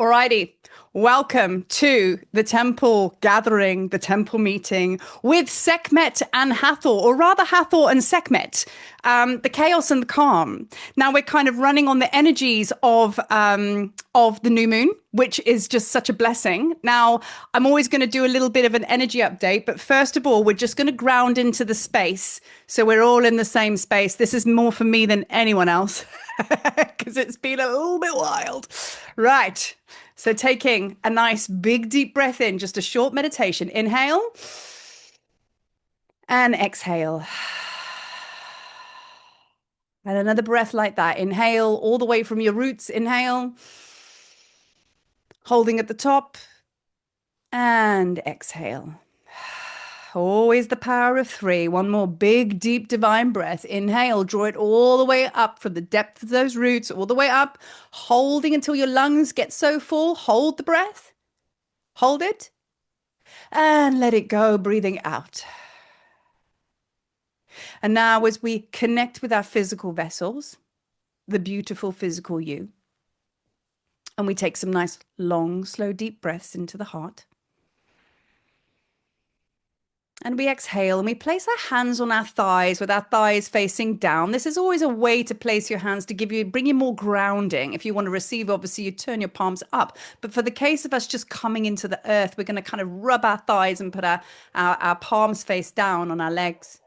Alrighty, welcome to the temple gathering, the temple meeting with Sekhmet and Hathor, or rather Hathor and Sekhmet, the chaos and the calm. Now we're kind of running on the energies of the new moon, which is just such a blessing. Now I'm always going to do a little bit of an energy update, but first of all, we're just going to ground into the space, so we're all in the same space. This is more for me than anyone else because it's been a little bit wild. Right. So taking a nice big deep breath in, just a short meditation. Inhale and exhale. And another breath like that. Inhale all the way from your roots. Inhale. Holding at the top. And exhale. Always the power of three. One more big, deep, divine breath. Inhale, draw it all the way up from the depth of those roots, all the way up, holding until your lungs get so full. Hold the breath. Hold it. And let it go, breathing out. And now as we connect with our physical vessels, the beautiful physical you, and we take some nice, long, slow, deep breaths into the heart. And we exhale and we place our hands on our thighs with our thighs facing down. This is always a way to place your hands to bring you more grounding. If you want to receive, obviously you turn your palms up. But for the case of us just coming into the earth, we're going to kind of rub our thighs and put our palms face down on our legs.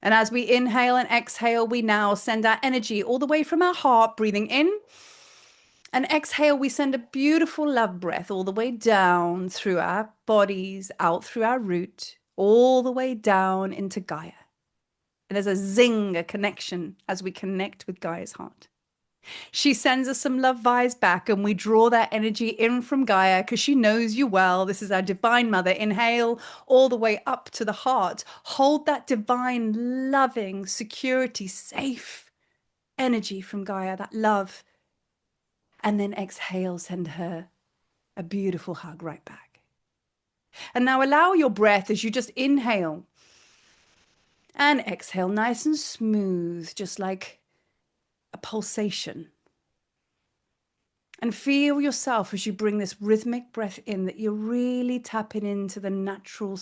And as we inhale and exhale, we now send our energy all the way from our heart, breathing in. And exhale, we send a beautiful love breath all the way down through our bodies, out through our root, all the way down into Gaia. And there's a zing, a connection as we connect with Gaia's heart. She sends us some love vibes back, and we draw that energy in from Gaia because she knows you well. This is our divine mother. Inhale all the way up to the heart. Hold that divine, loving, security, safe energy from Gaia, that love. And then exhale, send her a beautiful hug right back. And now allow your breath as you just inhale and exhale nice and smooth, just like a pulsation. And feel yourself as you bring this rhythmic breath in, that you're really tapping into the natural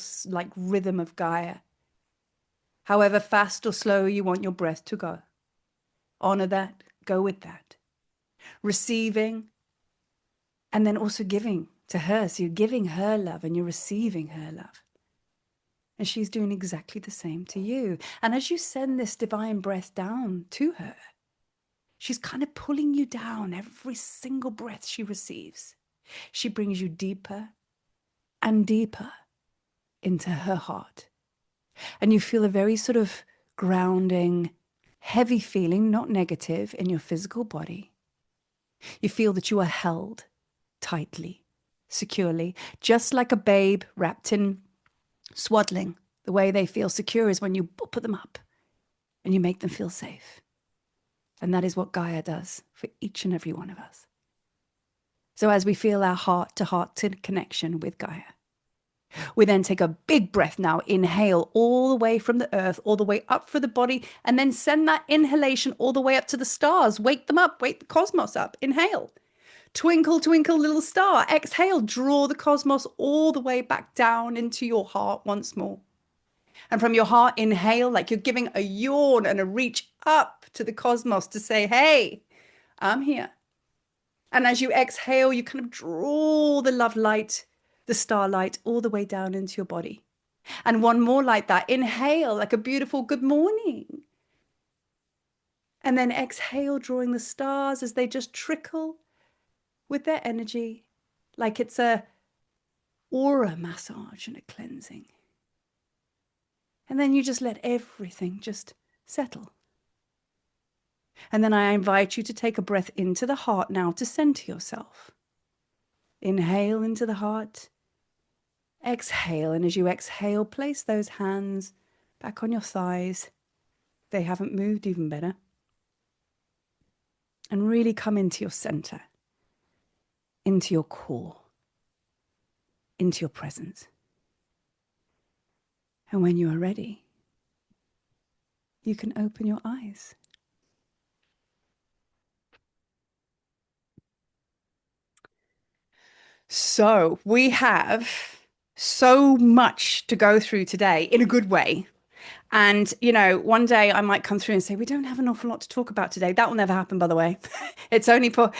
rhythm of Gaia. However fast or slow you want your breath to go. Honor that, go with that. Receiving and then also giving to her. So you're giving her love and you're receiving her love. And she's doing exactly the same to you. And as you send this divine breath down to her, she's kind of pulling you down every single breath she receives. She brings you deeper and deeper into her heart. And you feel a very sort of grounding, heavy feeling, not negative, in your physical body. You feel that you are held tightly, securely, just like a babe wrapped in swaddling. The way they feel secure is when you put them up and you make them feel safe. And that is what Gaia does for each and every one of us. So as we feel our heart-to-heart connection with Gaia, we then take a big breath now. Inhale all the way from the earth, all the way up for the body, and then send that inhalation all the way up to the stars. Wake them up, wake the cosmos up. Inhale. Twinkle, twinkle, little star. Exhale, draw the cosmos all the way back down into your heart once more. And from your heart, inhale like you're giving a yawn and a reach up to the cosmos to say, hey, I'm here. And as you exhale, you kind of draw the love light, the starlight, all the way down into your body. And one more like that. Inhale like a beautiful good morning. And then exhale, drawing the stars as they just trickle with their energy, like it's a aura massage and a cleansing. And then you just let everything just settle. And then I invite you to take a breath into the heart now to center yourself. Inhale into the heart. Exhale. And as you exhale, place those hands back on your thighs. They haven't moved, even better. And really come into your center, into your core, into your presence. And when you are ready, you can open your eyes. So we have so much to go through today in a good way. And, one day I might come through and say, we don't have an awful lot to talk about today. That will never happen, by the way. It's only for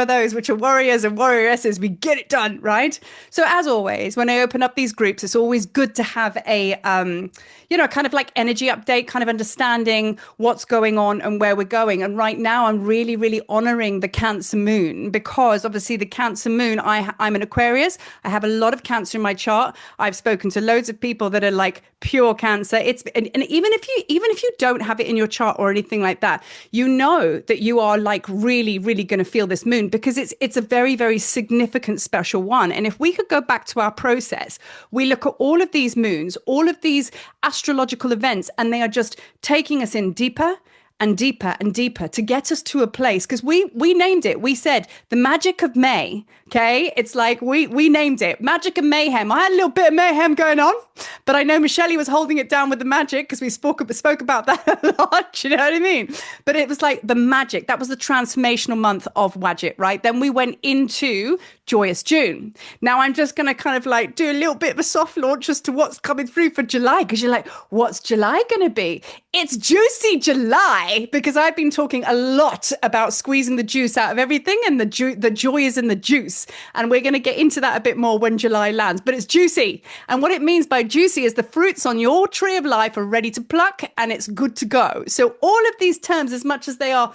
those which are warriors and warrioresses. We get it done, right? So as always, when I open up these groups, it's always good to have a kind of like energy update, kind of understanding what's going on and where we're going. And right now I'm really, really honoring the Cancer moon because obviously the Cancer moon, I'm an Aquarius. I have a lot of Cancer in my chart. I've spoken to loads of people that are like pure Cancer. And even if you don't have it in your chart or anything like that, you know that you are like really, really going to feel this moon because it's a very, very significant special one. And if we could go back to our process, we look at all of these moons, all of these astrological events, and they are just taking us in deeper and deeper and deeper to get us to a place because we named it. We said the magic of May. Okay, it's like we named it magic and mayhem. I had a little bit of mayhem going on, but I know Michelle was holding it down with the magic because we spoke about that a lot. You know what I mean? But it was like the magic. That was the transformational month of Wadget, right? Then we went into Joyous June. Now I'm just going to kind of like do a little bit of a soft launch as to what's coming through for July because you're like, what's July going to be? It's juicy July because I've been talking a lot about squeezing the juice out of everything and the joy is in the juice. And we're going to get into that a bit more when July lands, but it's juicy. And what it means by juicy is the fruits on your tree of life are ready to pluck and it's good to go. So all of these terms, as much as they are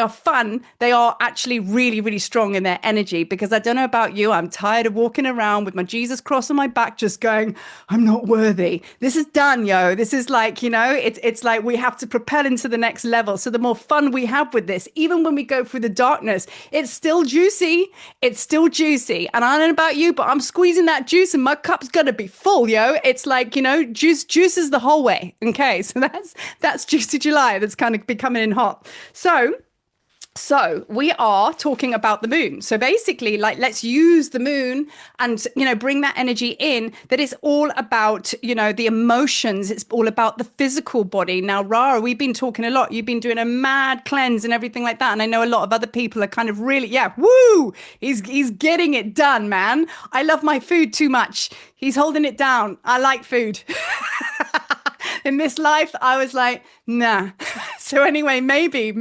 fun, they are actually really, really strong in their energy because I don't know about you, I'm tired of walking around with my Jesus cross on my back, just going, I'm not worthy. This is done, yo. This is like, it's like we have to propel into the next level. So the more fun we have with this, even when we go through the darkness, it's still juicy. It's still juicy. And I don't know about you, but I'm squeezing that juice and my cup's gonna be full, yo. It's like, juice is the whole way. Okay, so that's Juicy July that's kind of becoming in hot. So we are talking about the moon. So basically, like, let's use the moon and, bring that energy in, that it's all about, the emotions. It's all about the physical body. Now, Rara, we've been talking a lot. You've been doing a mad cleanse and everything like that. And I know a lot of other people are kind of really, yeah, woo, he's getting it done, man. I love my food too much. He's holding it down. I like food. In this life, I was like, nah. So anyway, maybe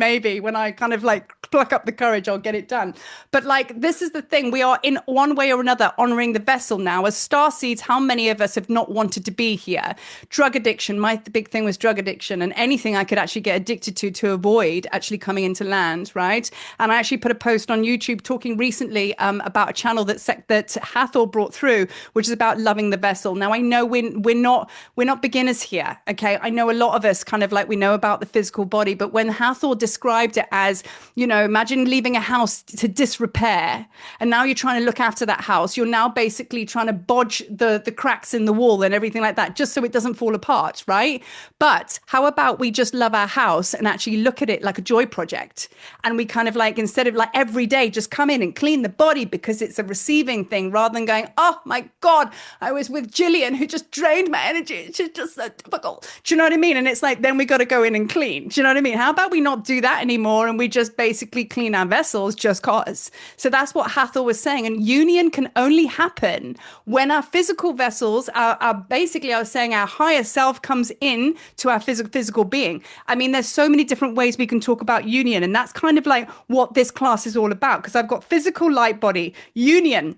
when I kind of like pluck up the courage, I'll get it done. But like, this is the thing. We are in one way or another honoring the vessel now. As star seeds, how many of us have not wanted to be here? Drug addiction. My big thing was drug addiction and anything I could actually get addicted to avoid actually coming into land, right? And I actually put a post on YouTube talking recently about a channel that Hathor brought through, which is about loving the vessel. Now, I know we're not beginners here, okay? I know a lot of us kind of like we know about the physical body, but when Hathor described it as, imagine leaving a house to disrepair, and now you're trying to look after that house. You're now basically trying to bodge the cracks in the wall and everything like that, just so it doesn't fall apart, right? But how about we just love our house and actually look at it like a joy project? And we kind of like, instead of like every day, just come in and clean the body because it's a receiving thing, rather than going, oh my God, I was with Jillian who just drained my energy. She's just so difficult. Do you know what I mean? And it's like, then we got to go in and clean. Do you know what I mean? How about we not do that anymore and we just basically clean our vessels just cause? So that's what Hathor was saying. And union can only happen when our physical vessels are basically, I was saying, our higher self comes in to our physical being. I mean, there's so many different ways we can talk about union. And that's kind of like what this class is all about, because I've got physical light body, union,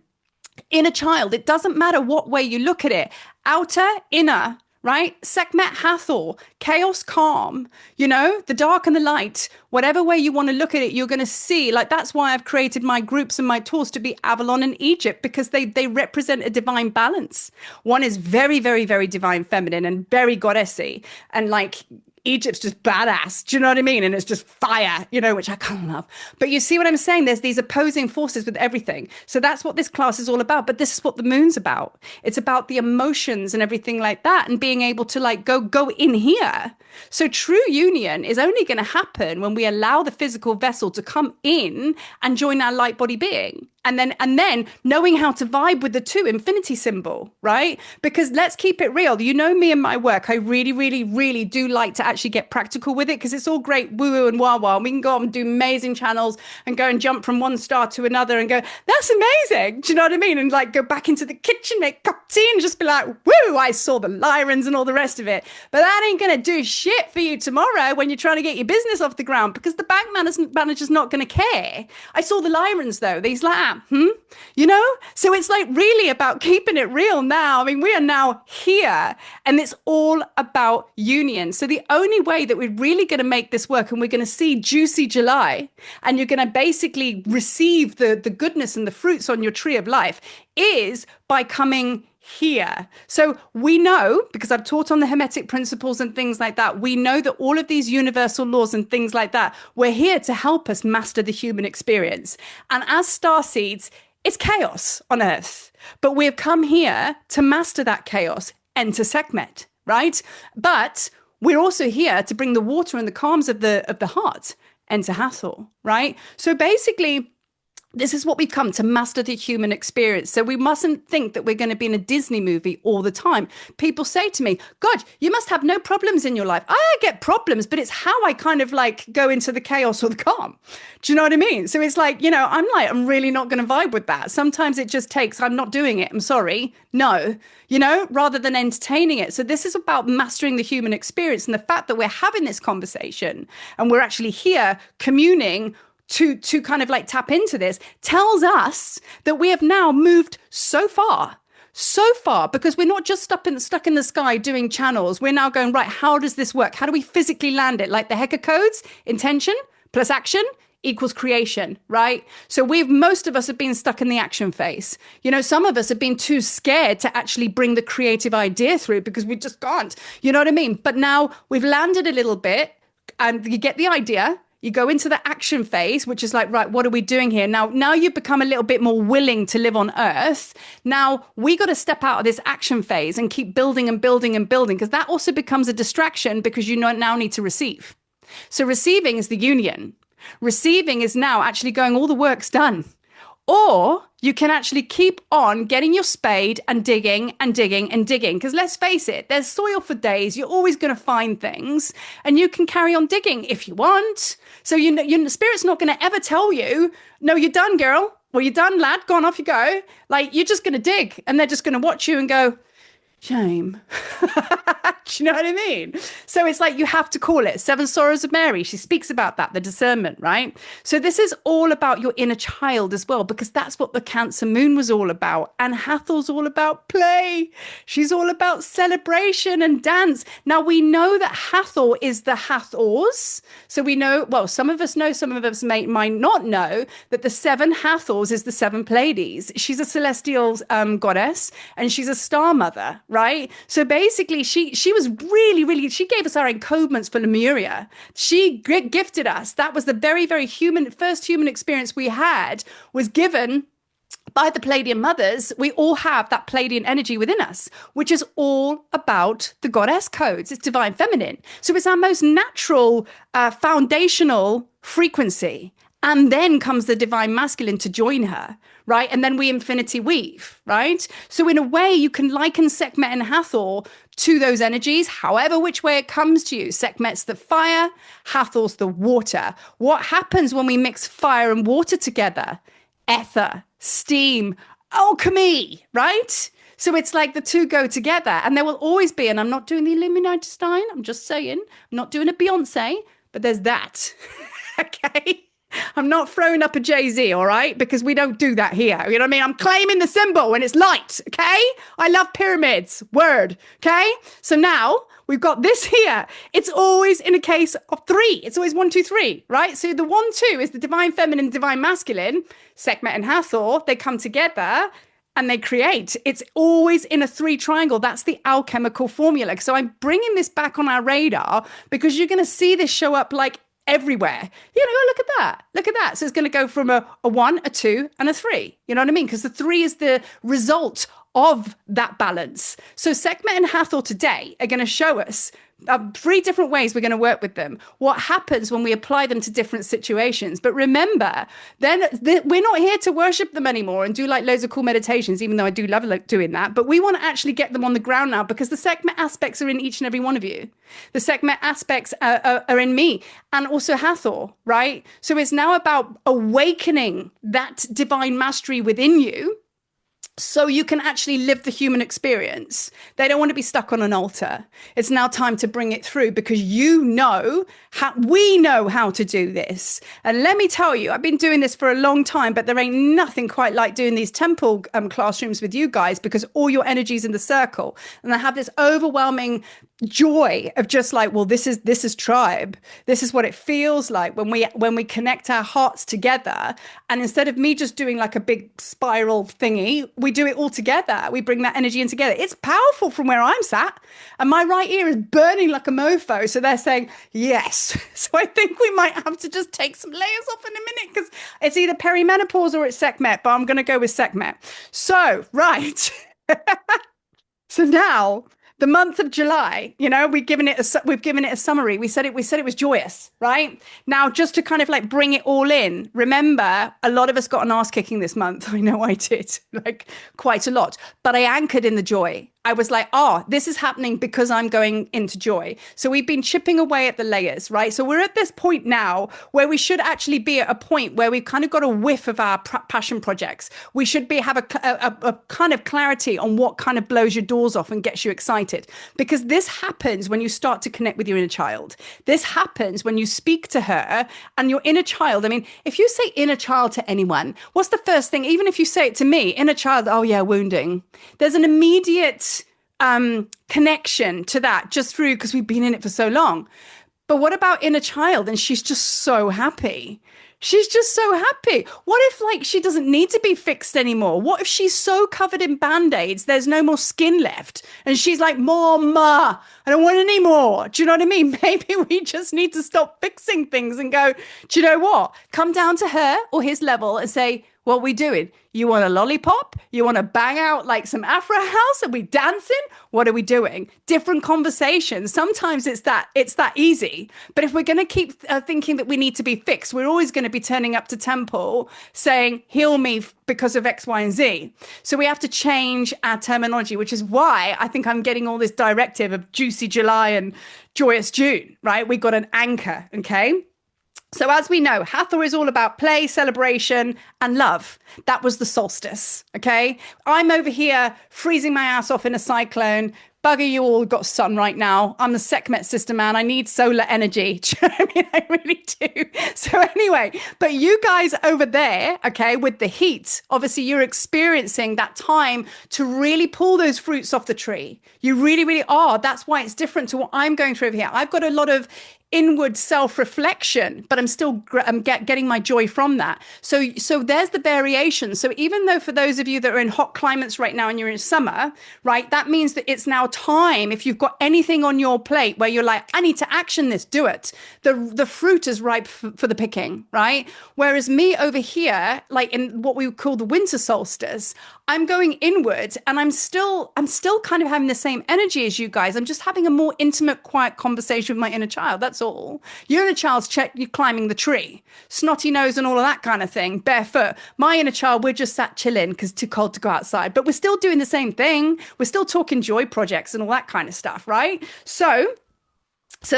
inner child. It doesn't matter what way you look at it. Outer, inner, right? Sekhmet Hathor, chaos, calm, the dark and the light, whatever way you want to look at it, you're going to see, like, that's why I've created my groups and my tours to be Avalon and Egypt, because they represent a divine balance. One is very, very, very divine feminine and very goddessy, and like Egypt's just badass. Do you know what I mean? And it's just fire, which I kind of love. But you see what I'm saying? There's these opposing forces with everything. So that's what this class is all about. But this is what the moon's about. It's about the emotions and everything like that, and being able to like go in here. So true union is only going to happen when we allow the physical vessel to come in and join our light body being. And then knowing how to vibe with the two infinity symbol, right? Because let's keep it real. You know me and my work. I really, really, really do like to actually get practical with it because it's all great woo-woo and wah-wah. We can go and do amazing channels and go and jump from one star to another and go, that's amazing. Do you know what I mean? And like go back into the kitchen, make a cup of tea and just be like, woo, I saw the lirons and all the rest of it. But that ain't going to do shit for you tomorrow when you're trying to get your business off the ground because the bank manager's not going to care. I saw the lirons though. These like, you know? So it's like really about keeping it real now. I mean, we are now here and it's all about union. So the only way that we're really going to make this work and we're going to see juicy July and you're going to basically receive the goodness and the fruits on your tree of life is by coming here. So we know, because I've taught on the Hermetic principles and things like that, we know that all of these universal laws and things like that, we're here to help us master the human experience. And as starseeds, it's chaos on Earth, but we've come here to master that chaos, enter Sekhmet, right? But we're also here to bring the water and the calms of the heart, enter Hathor, right? So basically, this is what we've come to master the human experience. So we mustn't think that we're going to be in a Disney movie all the time. People say to me, God, you must have no problems in your life. I get problems, but it's how I kind of like go into the chaos or the calm. Do you know what I mean? So it's like, you know, I'm really not going to vibe with that. Sometimes it just takes, I'm not doing it. I'm sorry. No, you know, rather than entertaining it. So this is about mastering the human experience and the fact that we're having this conversation and we're actually here communing to kind of like tap into this tells us that we have now moved so far, because we're not just stuck in the sky doing channels. We're now going, right, how does this work? How do we physically land it? Like the Hecker codes, intention plus action equals creation, right? So most of us have been stuck in the action phase. You know, some of us have been too scared to actually bring the creative idea through because we just can't, you know what I mean? But now we've landed a little bit and you get the idea. You go into the action phase, which is like, right, what are we doing here? Now you've become a little bit more willing to live on Earth. Now we got to step out of this action phase and keep building and building and building, because that also becomes a distraction because you now need to receive. So receiving is the union. Receiving is now actually going, all the work's done. Or you can actually keep on getting your spade and digging and digging and digging. Because let's face it, there's soil for days. You're always going to find things and you can carry on digging if you want. So your spirit's not going to ever tell you, no, you're done, girl. Well, you're done, lad. Go on, off you go. Like, you're just going to dig and they're just going to watch you and go, shame. Do you know what I mean? So it's like you have to call it. Seven Sorrows of Mary, she speaks about that, the discernment, right? So this is all about your inner child as well, because that's what the Cancer moon was all about. And Hathor's all about play. She's all about celebration and dance. Now we know that Hathor is the Hathors. So we know, well, some of us know, some of us might not know that the seven Hathors is the seven Pleiades. She's a celestial goddess and she's a star mother, right? So basically she was really, really, she gave us our encodements for Lemuria. She gifted us. That was the very, very first human experience we had, was given by the Pleiadian mothers. We all have that Pleiadian energy within us, which is all about the goddess codes. It's divine feminine. So it's our most natural, foundational frequency. And then comes the divine masculine to join her, right? And then we infinity weave, right? So in a way, you can liken Sekhmet and Hathor to those energies, however which way it comes to you. Sekhmet's the fire, Hathor's the water. What happens when we mix fire and water together? Ether, steam, alchemy, right? So it's like the two go together, and there will always be, and I'm not doing the Illuminati Stein, I'm just saying, I'm not doing a Beyonce, but there's that, okay? I'm not throwing up a Jay-Z, all right? Because we don't do that here. You know what I mean? I'm claiming the symbol and it's light, okay? I love pyramids, word, okay? So now we've got this here. It's always in a case of three. It's always 1, 2, 3, right? So the 1, 2 is the divine feminine, divine masculine. Sekhmet and Hathor, they come together and they create. It's always in a 3 triangle. That's the alchemical formula. So I'm bringing this back on our radar because you're going to see this show up like everywhere. You're going to go, look at that. Look at that. So it's going to go from a 1, a 2, and a 3. You know what I mean? Because the 3 is the result of that balance. So Sekhmet and Hathor today are going to show us Three different ways we're going to work with them. What happens when we apply them to different situations? But remember, then we're not here to worship them anymore and do like loads of cool meditations, even though I do love doing that. But we want to actually get them on the ground now, because the Sekhmet aspects are in each and every one of you. The Sekhmet aspects are in me, and also Hathor, right? So it's now about awakening that divine mastery within you, so you can actually live the human experience. They don't want to be stuck on an altar. It's now time to bring it through, because we know how to do this. And let me tell you, I've been doing this for a long time, but there ain't nothing quite like doing these temple classrooms with you guys, because all your energy's in the circle. And I have this overwhelming joy of just like, well, this is tribe. This is what it feels like when we connect our hearts together. And instead of me just doing like a big spiral thingy, we do it all together. We bring that energy in together. It's powerful from where I'm sat, and my right ear is burning like a mofo. So they're saying yes. So I think we might have to just take some layers off in a minute, because it's either perimenopause or it's Sekhmet, but I'm going to go with Sekhmet. So, right. So now, the month of July, we've given it a summary. We said it was joyous, right? Now, just to kind of like bring it all in, remember, a lot of us got an ass kicking this month. I know I did, like quite a lot, but I anchored in the joy. I was like, this is happening because I'm going into joy. So we've been chipping away at the layers, right? So we're at this point now where we should actually be at a point where we've kind of got a whiff of our passion projects. We should have a kind of clarity on what kind of blows your doors off and gets you excited. Because this happens when you start to connect with your inner child. This happens when you speak to her and your inner child. I mean, if you say inner child to anyone, what's the first thing? Even if you say it to me, inner child, oh yeah, wounding. There's an immediate connection to that just through, because we've been in it for so long. But what about inner child? And she's just so happy. She's just so happy. What if like she doesn't need to be fixed anymore? What if she's so covered in band-aids, there's no more skin left? And she's like, Mama, I don't want any more. Do you know what I mean? Maybe we just need to stop fixing things and go, do you know what? Come down to her or his level and say, what are we doing? You want a lollipop? You want to bang out like some Afro house? Are we dancing? What are we doing? Different conversations. Sometimes it's that easy. But if we're going to keep thinking that we need to be fixed, we're always going to be turning up to temple saying, heal me because of X, Y, and Z. So we have to change our terminology, which is why I think I'm getting all this directive of juicy July and joyous June, right? We got an anchor, okay? So as we know, Hathor is all about play, celebration, and love. That was the solstice, okay? I'm over here freezing my ass off in a cyclone. Bugger you all, got sun right now. I'm the Sekhmet sister, man. I need solar energy. Do you know what I mean? I really do. So anyway, but you guys over there, okay, with the heat, obviously you're experiencing that time to really pull those fruits off the tree. You really, really are. That's why it's different to what I'm going through over here. I've got a lot of inward self-reflection, but I'm still getting my joy from that. So there's the variation. So even though for those of you that are in hot climates right now and you're in summer, right, that means that it's now time. If you've got anything on your plate where you're like, I need to action this, do it. The fruit is ripe for the picking, right? Whereas me over here, like in what we call the winter solstice, I'm going inward, and I'm still kind of having the same energy as you guys. I'm just having a more intimate, quiet conversation with my inner child. That's all. Your inner child's you're climbing the tree, snotty nose and all of that kind of thing, barefoot. My inner child, we're just sat chilling because it's too cold to go outside. But we're still doing the same thing. We're still talking joy projects and all that kind of stuff, right? So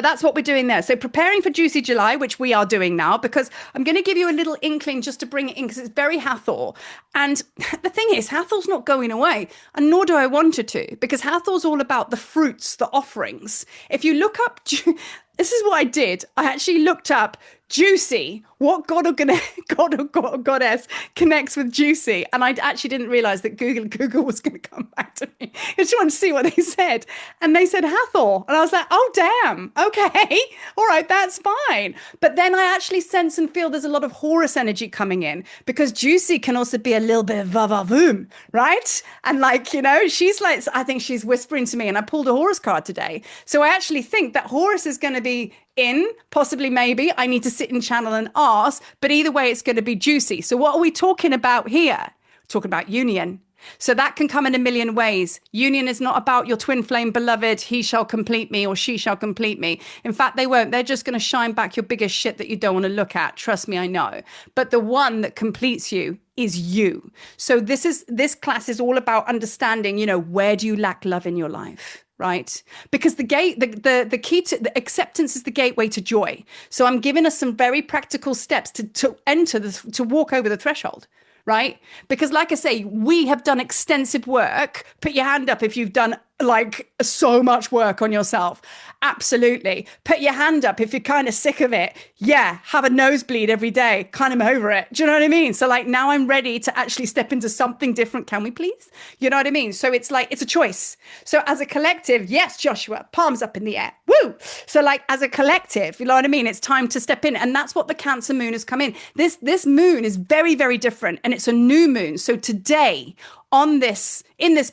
that's what we're doing there. So preparing for Juicy July, which we are doing now, because I'm going to give you a little inkling just to bring it in, because it's very Hathor. And the thing is, Hathor's not going away, and nor do I want it to, because Hathor's all about the fruits, the offerings. If you look up, this is what I did. I actually looked up Juicy, what god or goddess connects with Juicy? And I actually didn't realize that Google was going to come back to me. I just wanted to see what they said. And they said Hathor. And I was like, oh, damn. Okay. All right, that's fine. But then I actually sense and feel there's a lot of Horus energy coming in, because Juicy can also be a little bit of va-va-voom, right? And like, she's like, I think she's whispering to me, and I pulled a Horus card today. So I actually think that Horus is going to be in, possibly, maybe. I need to sit in channel and ask, but either way, it's going to be juicy. So what are we talking about here? We're talking about union. So that can come in a million ways. Union is not about your twin flame beloved, he shall complete me or she shall complete me. In fact, they won't. They're just going to shine back your biggest shit that you don't want to look at. Trust me, I know. But the one that completes you is you. So this class is all about understanding, where do you lack love in your life? Right? Because the key to the acceptance is the gateway to joy. So I'm giving us some very practical steps to enter this, to walk over the threshold. Right? Because like I say, we have done extensive work. Put your hand up if you've done like so much work on yourself. Absolutely. Put your hand up if you're kind of sick of it. Yeah, have a nosebleed every day. Kind of over it. Do you know what I mean? So like now I'm ready to actually step into something different. Can we please? You know what I mean? So it's like, it's a choice. So as a collective, yes, Joshua, palms up in the air. Woo! So like as a collective, you know what I mean? It's time to step in. And that's what the Cancer moon has come in. This moon is very, very different. And it's a new moon. So today, in this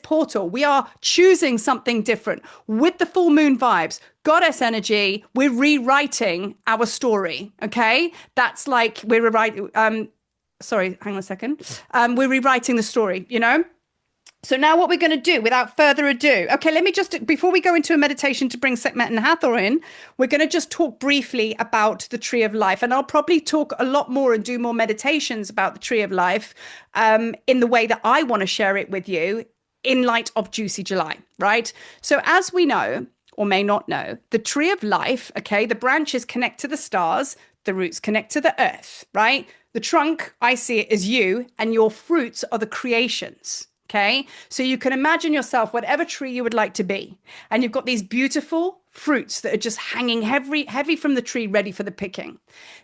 portal, we are choosing something different with the full moon vibes, goddess energy. We're rewriting our story. Okay. That's like we're rewriting. Sorry, hang on a second. We're rewriting the story. So now what we're going to do without further ado, okay, let me just, before we go into a meditation to bring Sekhmet and Hathor in, we're going to just talk briefly about the tree of life. And I'll probably talk a lot more and do more meditations about the tree of life in the way that I want to share it with you in light of Juicy July, right? So as we know, or may not know, the tree of life, okay, the branches connect to the stars, the roots connect to the earth, right? The trunk, I see it as you, and your fruits are the creations. Okay, so you can imagine yourself, whatever tree you would like to be, and you've got these beautiful fruits that are just hanging heavy from the tree, ready for the picking.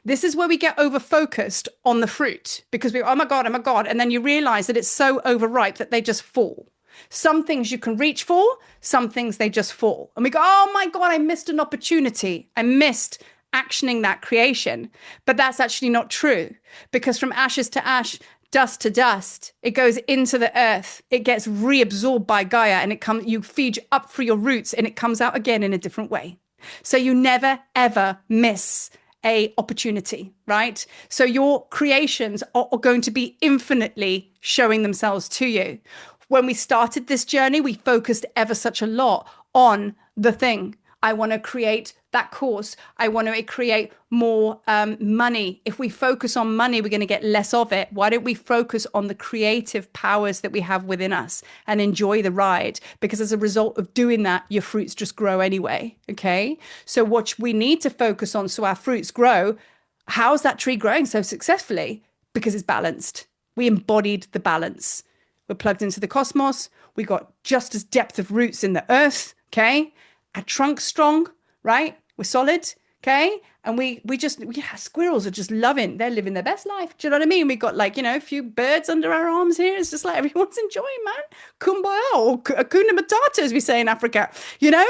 This is where we get over focused on the fruit because oh my God, and then you realize that it's so overripe that they just fall. Some things you can reach for, some things they just fall. And we go, oh my God, I missed an opportunity. I missed actioning that creation. But that's actually not true because from ashes to ash, dust to dust, it goes into the earth, it gets reabsorbed by Gaia, and you feed up through your roots and it comes out again in a different way. So you never ever miss a opportunity, right? So your creations are going to be infinitely showing themselves to you. When we started this journey, we focused ever such a lot on the thing. I want to create that course. I want to create more money. If we focus on money, we're going to get less of it. Why don't we focus on the creative powers that we have within us and enjoy the ride? Because as a result of doing that, your fruits just grow anyway. Okay. So what we need to focus on so our fruits grow, how's that tree growing so successfully? Because it's balanced. We embodied the balance. We're plugged into the cosmos. We got just as depth of roots in the earth. Okay. Our trunk's strong, right? We're solid, okay? And squirrels are just they're living their best life. Do you know what I mean? We got a few birds under our arms here. It's just like everyone's enjoying, man. Kumbaya or Hakuna Matata, as we say in Africa,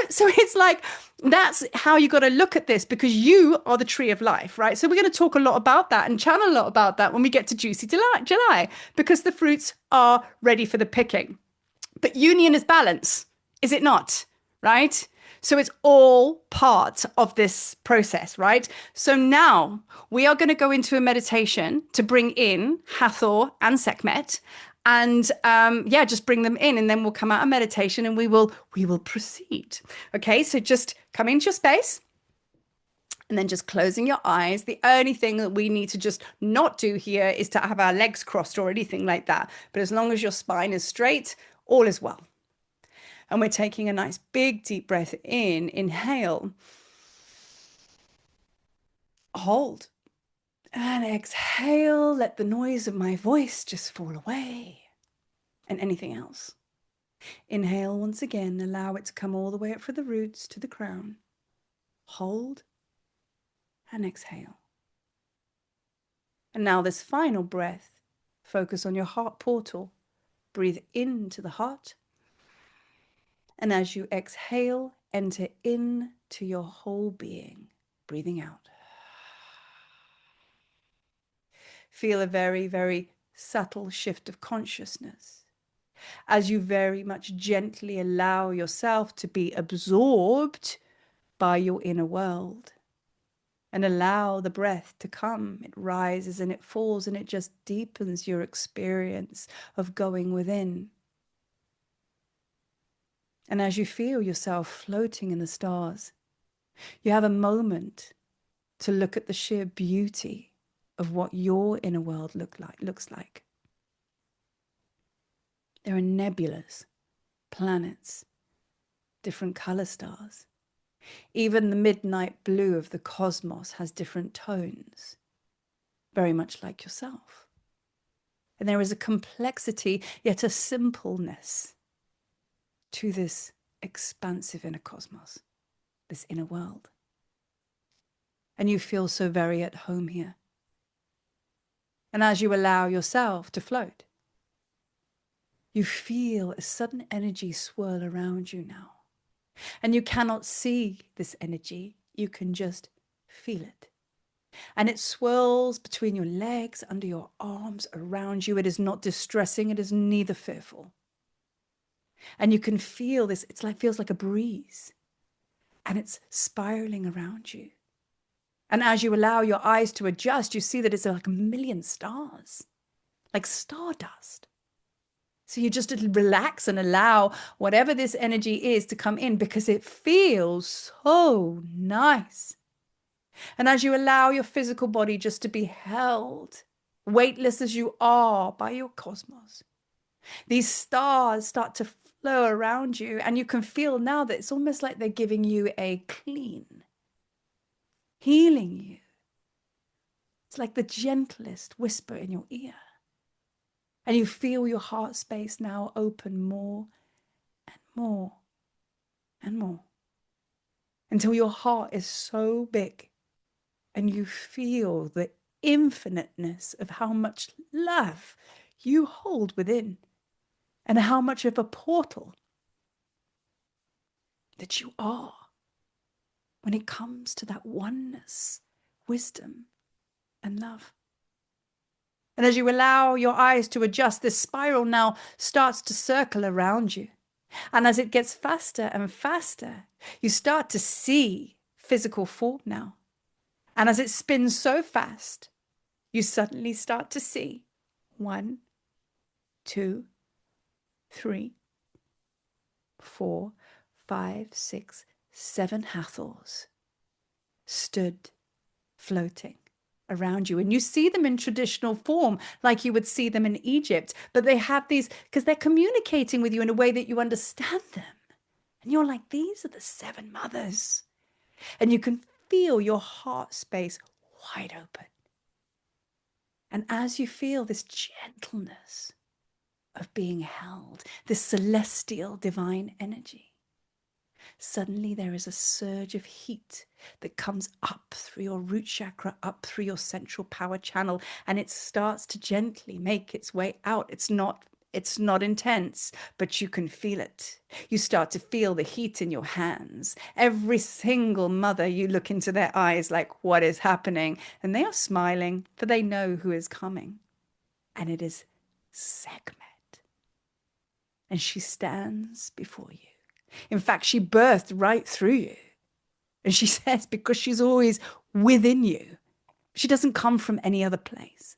So it's like, that's how you got to look at this because you are the tree of life, right? So we're going to talk a lot about that and channel a lot about that when we get to Juicy July because the fruits are ready for the picking. But union is balance, is it not? Right? So it's all part of this process, right? So now we are going to go into a meditation to bring in Hathor and Sekhmet and just bring them in and then we'll come out of meditation and we will proceed. Okay, so just come into your space and then just closing your eyes. The only thing that we need to just not do here is to have our legs crossed or anything like that. But as long as your spine is straight, all is well. And we're taking a nice big deep breath in, inhale, hold, and exhale. Let the noise of my voice just fall away and anything else. Inhale once again, allow it to come all the way up for the roots to the crown. Hold and exhale. And now this final breath, focus on your heart portal. Breathe into the heart. And as you exhale, enter into your whole being, breathing out. Feel a very, very subtle shift of consciousness as you very much gently allow yourself to be absorbed by your inner world and allow the breath to come. It rises and it falls and it just deepens your experience of going within. And as you feel yourself floating in the stars, you have a moment to look at the sheer beauty of what your inner world looks like. There are nebulas, planets, different color stars. Even the midnight blue of the cosmos has different tones, very much like yourself. And there is a complexity, yet a simpleness to this expansive inner cosmos, this inner world. And you feel so very at home here. And as you allow yourself to float, you feel a sudden energy swirl around you now. And you cannot see this energy, you can just feel it. And it swirls between your legs, under your arms, around you. It is not distressing, it is neither fearful. And you can feel this, feels like a breeze. And it's spiraling around you. And as you allow your eyes to adjust, you see that it's like a million stars, like stardust. So you just relax and allow whatever this energy is to come in, because it feels so nice. And as you allow your physical body just to be held, weightless as you are by your cosmos, these stars start to flow around you, and you can feel now that it's almost like they're giving you a clean, healing you. It's like the gentlest whisper in your ear. And you feel your heart space now open more and more and more, until your heart is so big and you feel the infiniteness of how much love you hold within, and how much of a portal that you are when it comes to that oneness, wisdom, and love. And as you allow your eyes to adjust, this spiral now starts to circle around you. And as it gets faster and faster, you start to see physical form now. And as it spins so fast, you suddenly start to see 1, 2, 3, 4, 5, 6, 7 Hathors stood floating around you. And you see them in traditional form, like you would see them in Egypt. But they have these, because they're communicating with you in a way that you understand them. And you're like, these are the 7 mothers. And you can feel your heart space wide open. And as you feel this gentleness of being held, this celestial divine energy, suddenly there is a surge of heat that comes up through your root chakra, up through your central power channel, and it starts to gently make its way out. It's not intense, but you can feel it. You start to feel the heat in your hands. Every single mother, you look into their eyes like, what is happening? And they are smiling, for they know who is coming. And it is Sekhmet. And she stands before you. In fact, she birthed right through you. And she says, because she's always within you, she doesn't come from any other place.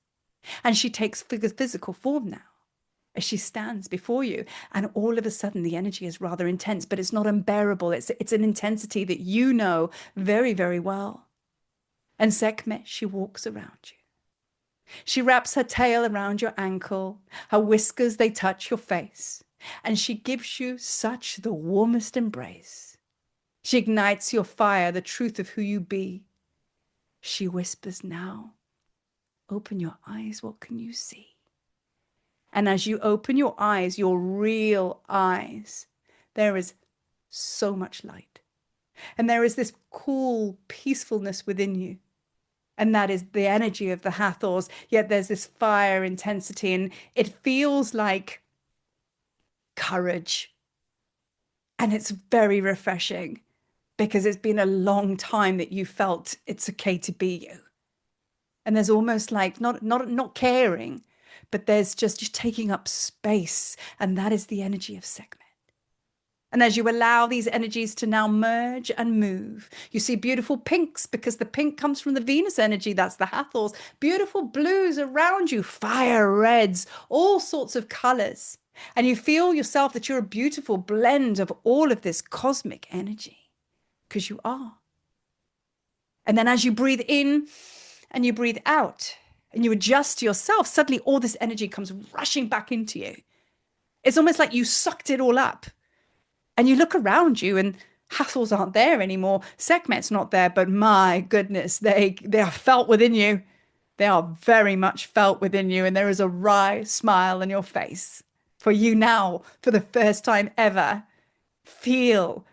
And she takes physical form now as she stands before you. And all of a sudden, the energy is rather intense, but it's not unbearable. It's an intensity that you know very, very well. And Sekhmet, she walks around you. She wraps her tail around your ankle. Her whiskers, they touch your face. And she gives you such the warmest embrace. She ignites your fire, the truth of who you be. She whispers now, open your eyes, what can you see? And as you open your eyes, your real eyes, there is so much light. And there is this cool peacefulness within you. And that is the energy of the Hathors. Yet there's this fire intensity, and it feels like courage. And it's very refreshing, because it's been a long time that you felt it's okay to be you. And there's almost like not caring, but there's just you taking up space. And that is the energy of Sekhmet. And as you allow these energies to now merge and move, you see beautiful pinks, because the pink comes from the Venus energy. That's the Hathors. Beautiful blues around you, fire reds, all sorts of colors. And you feel yourself that you're a beautiful blend of all of this cosmic energy, because you are. And then as you breathe in and you breathe out and you adjust yourself, suddenly all this energy comes rushing back into you. It's almost like you sucked it all up. And you look around you and Hathors aren't there anymore. Sekhmet's not there, but my goodness, they are felt within you. They are very much felt within you. And there is a wry smile on your face. For you now, for the first time ever, feel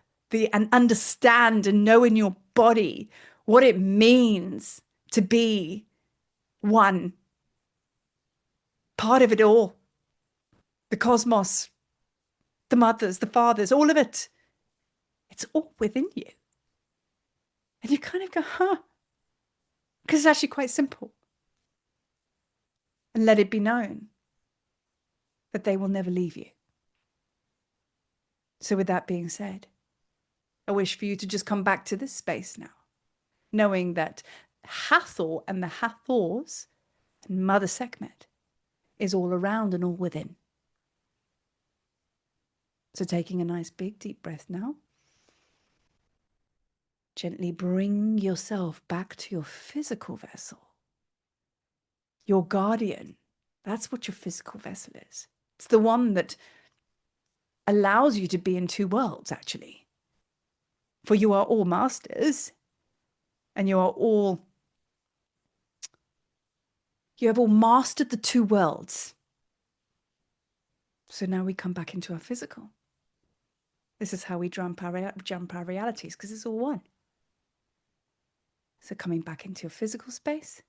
and understand and know in your body what it means to be one, part of it all. The cosmos, the mothers, the fathers, all of it. It's all within you. And you kind of go, huh? Because it's actually quite simple. And let it be known that they will never leave you. So with that being said, I wish for you to just come back to this space now, knowing that Hathor and the Hathors and Mother Sekhmet is all around and all within. So taking a nice big deep breath now. Gently bring yourself back to your physical vessel. Your guardian. That's what your physical vessel is. It's the one that allows you to be in two worlds, actually. For you are all masters, and you have all mastered the two worlds. So now we come back into our physical. This is how we jump our realities, because it's all one. So coming back into your physical space.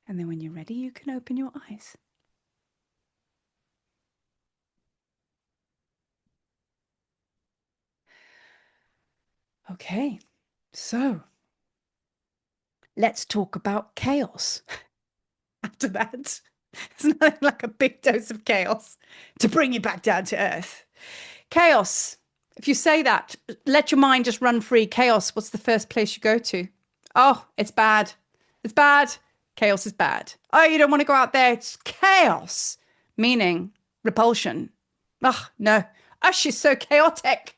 And then when you're ready, you can open your eyes. Okay, so let's talk about chaos. After that, it's nothing like a big dose of chaos to bring you back down to earth. Chaos. If you say that, let your mind just run free. Chaos, what's the first place you go to? Oh, it's bad. It's bad. Chaos is bad. Oh, you don't want to go out there. It's chaos. Meaning repulsion. Oh, no. Oh, she's so chaotic.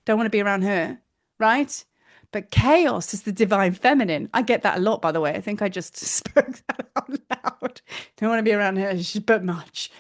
Don't want to be around her, right? But chaos is the divine feminine. I get that a lot, by the way. I think I just spoke that out loud. Don't want to be around her. She's a bit much.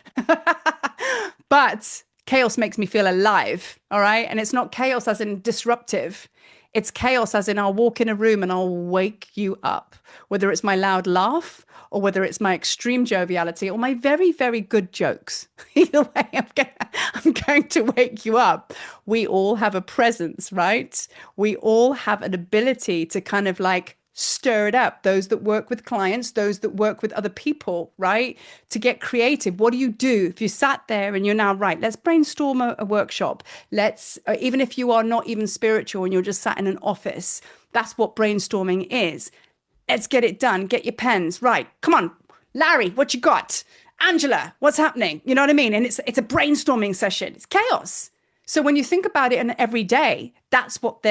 But chaos makes me feel alive, all right? And it's not chaos as in disruptive. It's chaos as in I'll walk in a room and I'll wake you up, whether it's my loud laugh or whether it's my extreme joviality or my very, very good jokes. Either way, I'm going to wake you up. We all have a presence, right? We all have an ability to kind of like stir it up. Those that work with clients, those that work with other people, right? To get creative. What do you do if you sat there and you're now, right, let's brainstorm a workshop. Let's, even if you are not even spiritual and you're just sat in an office, that's what brainstorming is. Let's get it done. Get your pens. Right. Come on. Larry, what you got? Angela, what's happening? You know what I mean? And it's a brainstorming session. It's chaos. So when you think about it in every day, that's what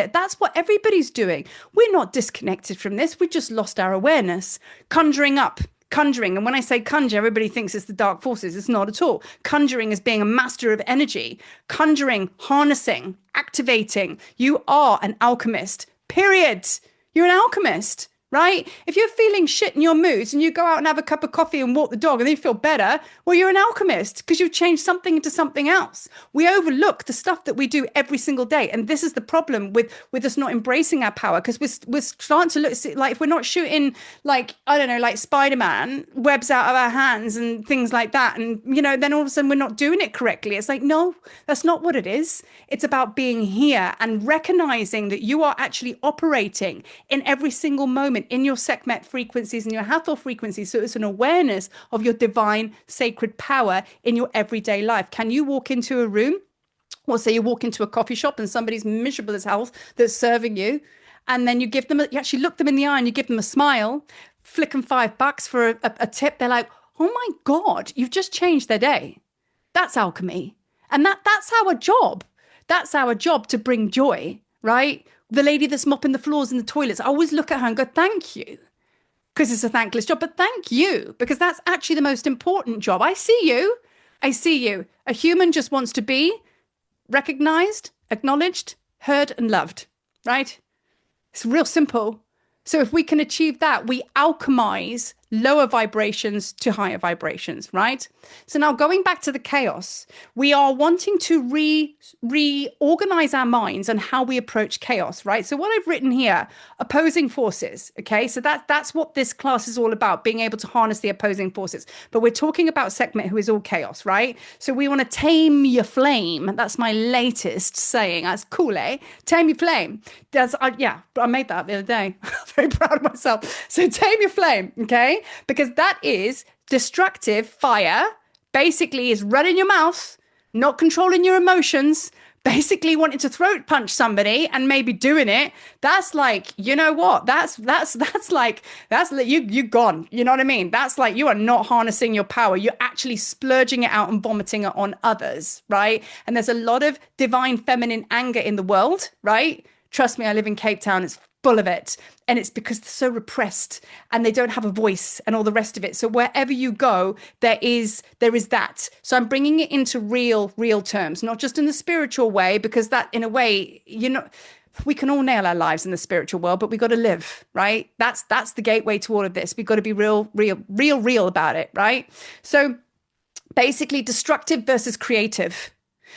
everybody's doing. We're not disconnected from this. We just lost our awareness. Conjuring up, conjuring. And when I say conjure, everybody thinks it's the dark forces. It's not at all. Conjuring is being a master of energy. Conjuring, harnessing, activating. You are an alchemist, period. You're an alchemist. Right? If you're feeling shit in your moods and you go out and have a cup of coffee and walk the dog and then you feel better, well, you're an alchemist because you've changed something into something else. We overlook the stuff that we do every single day. And this is the problem with us not embracing our power, because we're starting to look like if we're not shooting like, I don't know, like Spider-Man webs out of our hands and things like that. And, you know, then all of a sudden we're not doing it correctly. It's like, no, that's not what it is. It's about being here and recognizing that you are actually operating in every single moment in your Sekhmet frequencies and your Hathor frequencies. So it's an awareness of your divine sacred power in your everyday life. Can you walk into a room, or say you walk into a coffee shop and somebody's miserable as hell that's serving you, and then you actually look them in the eye and you give them a smile, flick them $5 for a tip. They're like, oh my God, you've just changed their day. That's alchemy. And that's our job. That's our job, to bring joy, right? The lady that's mopping the floors in the toilets, I always look at her and go, thank you, because it's a thankless job, but thank you, because that's actually the most important job. I see you. I see you. A human just wants to be recognized, acknowledged, heard, and loved, right? It's real simple. So if we can achieve that, we alchemize lower vibrations to higher vibrations, right? So now going back to the chaos, we are wanting to reorganize our minds on how we approach chaos, right? So what I've written here, opposing forces, okay? So that's what this class is all about, being able to harness the opposing forces. But we're talking about Sekhmet, who is all chaos, right? So we want to tame your flame. That's my latest saying. That's cool, eh? Tame your flame. Yeah, I made that the other day. Very proud of myself. So tame your flame, okay? Because that is destructive fire, basically is running your mouth, not controlling your emotions, basically wanting to throat punch somebody and maybe doing it. That's like, you know what? That's like, you gone. You know what I mean? That's like, you are not harnessing your power. You're actually splurging it out and vomiting it on others, right? And there's a lot of divine feminine anger in the world, right? Trust me, I live in Cape Town. It's full of it. And it's because they're so repressed and they don't have a voice and all the rest of it. So wherever you go, there is that. So I'm bringing it into real terms, not just in the spiritual way, because that in a way, you know, we can all nail our lives in the spiritual world, but we got to live, right? That's the gateway to all of this. We've got to be real about it, right? So basically destructive versus creative.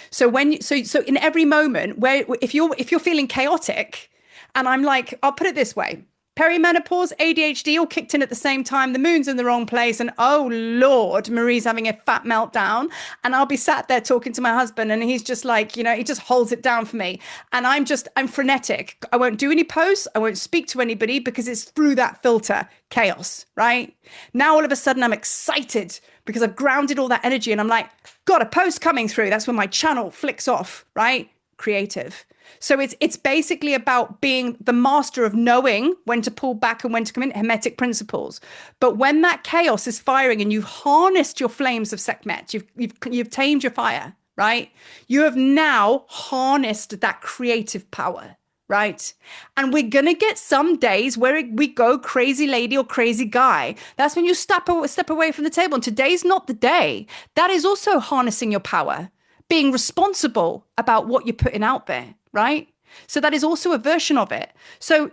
So so in every moment where if you're feeling chaotic, and I'm like, I'll put it this way. Perimenopause, ADHD all kicked in at the same time. The moon's in the wrong place. And oh, Lord, Marie's having a fat meltdown. And I'll be sat there talking to my husband. And he's just like, you know, he just holds it down for me. And I'm frenetic. I won't do any posts. I won't speak to anybody because it's through that filter. Chaos, right? Now, all of a sudden, I'm excited because I've grounded all that energy. And I'm like, got a post coming through. That's when my channel flicks off, right? Creative. So it's basically about being the master of knowing when to pull back and when to come in, Hermetic principles. But when that chaos is firing and you've harnessed your flames of Sekhmet, you've tamed your fire, right? You have now harnessed that creative power, right? And we're going to get some days where we go crazy lady or crazy guy. That's when you step away from the table. And today's not the day. That is also harnessing your power, being responsible about what you're putting out there. Right? So that is also a version of it. So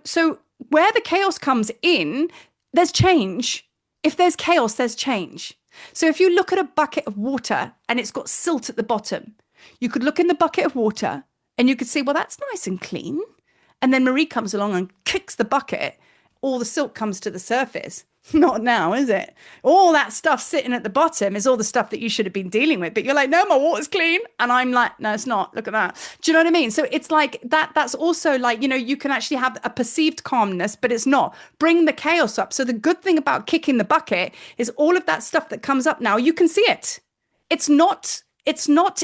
where the chaos comes in, there's change. If there's chaos, there's change. So if you look at a bucket of water and it's got silt at the bottom, you could look in the bucket of water and you could see, well, that's nice and clean. And then Marie comes along and kicks the bucket. All the silt comes to the surface. Not now, is it? All that stuff sitting at the bottom is all the stuff that you should have been dealing with. But you're like, no, my water's clean. And I'm like, no, it's not. Look at that. Do you know what I mean? So it's like that. That's also like, you know, you can actually have a perceived calmness, but it's not. Bring the chaos up. So the good thing about kicking the bucket is all of that stuff that comes up now, you can see it. It's not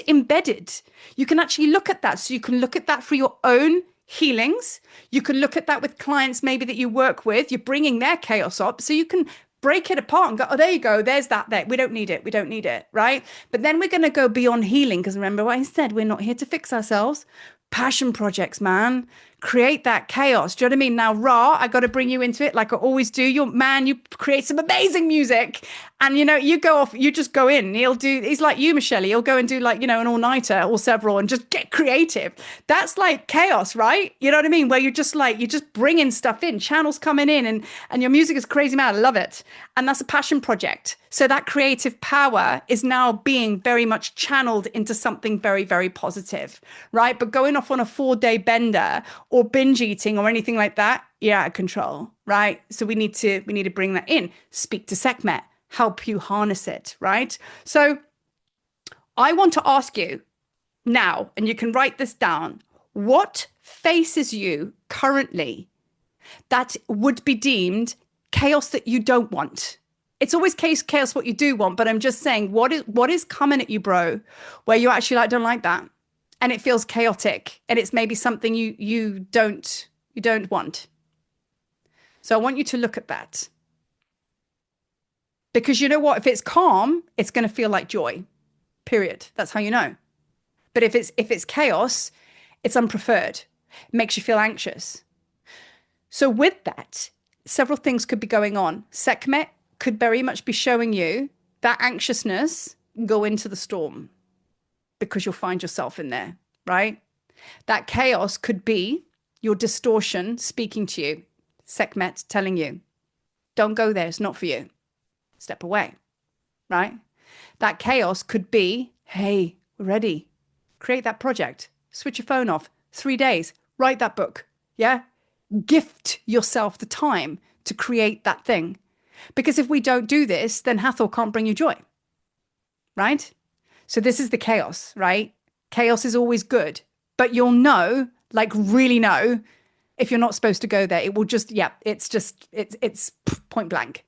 embedded. You can actually look at that. So you can look at that for your own healings. You can look at that with clients maybe that you work with. You're bringing their chaos up, so you can break it apart and go, oh, there you go, there's that there. We don't need it, right? But then we're going to go beyond healing, because remember what I said, we're not here to fix ourselves. Passion projects, man. Create that chaos. Do you know what I mean? Now, Ra, I got to bring you into it like I always do. You create some amazing music. And, you know, you go off, you just go in. He's like you, Michelle. He'll go and do like, you know, an all-nighter or several and just get creative. That's like chaos, right? You know what I mean? Where you're just bringing stuff in, channels coming in and your music is crazy mad. I love it. And that's a passion project. So that creative power is now being very much channeled into something very, very positive, right? But going off on a 4-day bender or binge eating or anything like that, you're out of control, right? So we need to bring that in. Speak to Sekhmet, help you harness it, right? So I want to ask you now, and you can write this down, what faces you currently that would be deemed chaos that you don't want? It's always chaos what you do want, but I'm just saying, what is coming at you, bro, where you actually like don't like that? And it feels chaotic, and it's maybe something you don't want. So I want you to look at that. Because you know what? If it's calm, it's going to feel like joy. Period. That's how you know. But if it's chaos, it's unpreferred. It makes you feel anxious. So with that, several things could be going on. Sekhmet could very much be showing you that anxiousness go into the storm because you'll find yourself in there, right? That chaos could be your distortion speaking to you, Sekhmet telling you, don't go there, it's not for you. Step away, right? That chaos could be, hey, we're ready. Create that project. Switch your phone off. 3 days. Write that book. Yeah? Gift yourself the time to create that thing. Because if we don't do this, then Hathor can't bring you joy. Right? So this is the chaos, right? Chaos is always good. But you'll know, like really know, if you're not supposed to go there. It will just, yeah, it's point blank.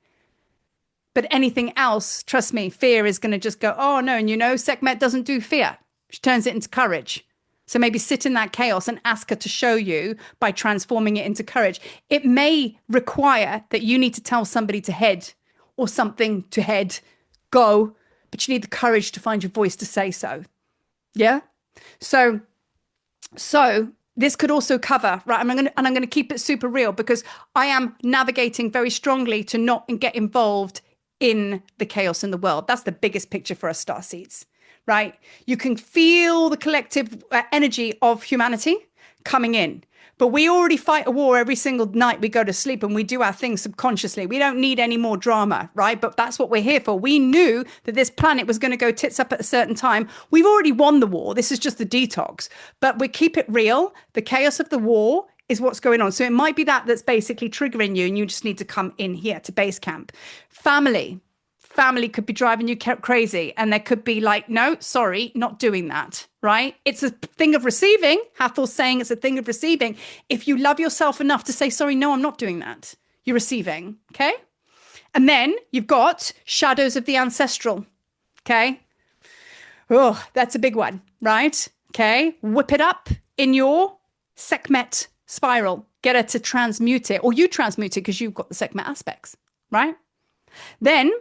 But anything else, trust me, fear is going to just go, oh no. And you know, Sekhmet doesn't do fear. She turns it into courage. So maybe sit in that chaos and ask her to show you by transforming it into courage. It may require that you need to tell somebody to head or something to head, go, but you need the courage to find your voice to say so. Yeah? So this could also cover, right? I'm going to keep it super real because I am navigating very strongly to not get involved in the chaos in the world. That's the biggest picture for us starseeds, right? You can feel the collective energy of humanity coming in, but we already fight a war every single night we go to sleep and we do our things subconsciously. We don't need any more drama, right? But that's what we're here for. We knew that this planet was going to go tits up at a certain time. We've already won the war. This is just the detox, but we keep it real. The chaos of the war is what's going on. So it might be that's basically triggering you and you just need to come in here to base camp. Family could be driving you crazy and there could be like, no, sorry, not doing that, right? It's a thing of receiving. Hathor's saying it's a thing of receiving. If you love yourself enough to say, sorry, no, I'm not doing that, you're receiving, okay? And then you've got shadows of the ancestral, okay? Oh, that's a big one, right? Okay, whip it up in your Sekhmet spiral. Get her to transmute it, or you transmute it because you've got the Sekhmet aspects, right? Then,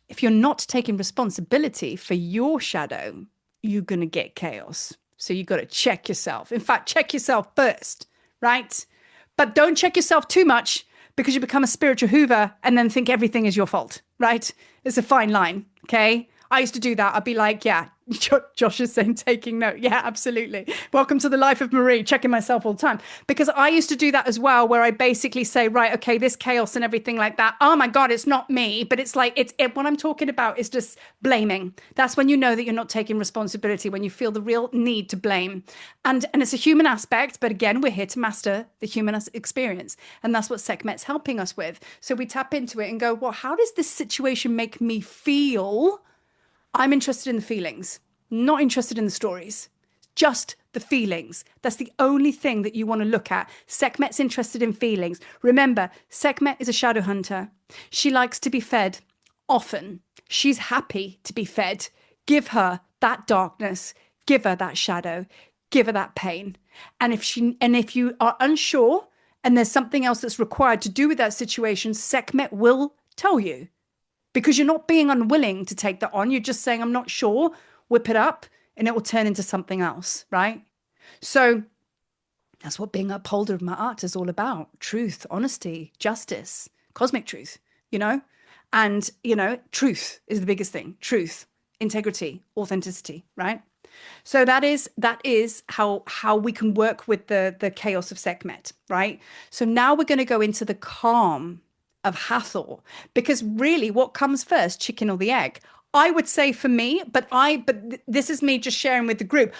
if you're not taking responsibility for your shadow, you're going to get chaos. So you've got to check yourself. In fact, check yourself first, right? But don't check yourself too much because you become a spiritual Hoover and then think everything is your fault, right? It's a fine line, okay? I used to do that. I'd be like, yeah, Josh is saying taking note. Yeah, absolutely. Welcome to the life of Marie, checking myself all the time. Because I used to do that as well, where I basically say, right, okay, this chaos and everything like that. Oh my God, it's not me. But it's like, what I'm talking about is just blaming. That's when you know that you're not taking responsibility, when you feel the real need to blame. And it's a human aspect. But again, we're here to master the human experience. And that's what Sekhmet's helping us with. So we tap into it and go, well, how does this situation make me feel? I'm interested in the feelings, not interested in the stories, just the feelings. That's the only thing that you want to look at. Sekhmet's interested in feelings. Remember, Sekhmet is a shadow hunter. She likes to be fed often. She's happy to be fed. Give her that darkness, give her that shadow, give her that pain. And if you are unsure and there's something else that's required to do with that situation, Sekhmet will tell you. Because you're not being unwilling to take that on. You're just saying, I'm not sure, whip it up, and it will turn into something else, right? So that's what being upholder of my art is all about. Truth, honesty, justice, cosmic truth, you know? And, you know, truth is the biggest thing. Truth, integrity, authenticity, right? So that is how we can work with the chaos of Sekhmet, right? So now we're going to go into the calm of Hathor, because really what comes first, chicken or the egg? I would say for me, but this is me just sharing with the group.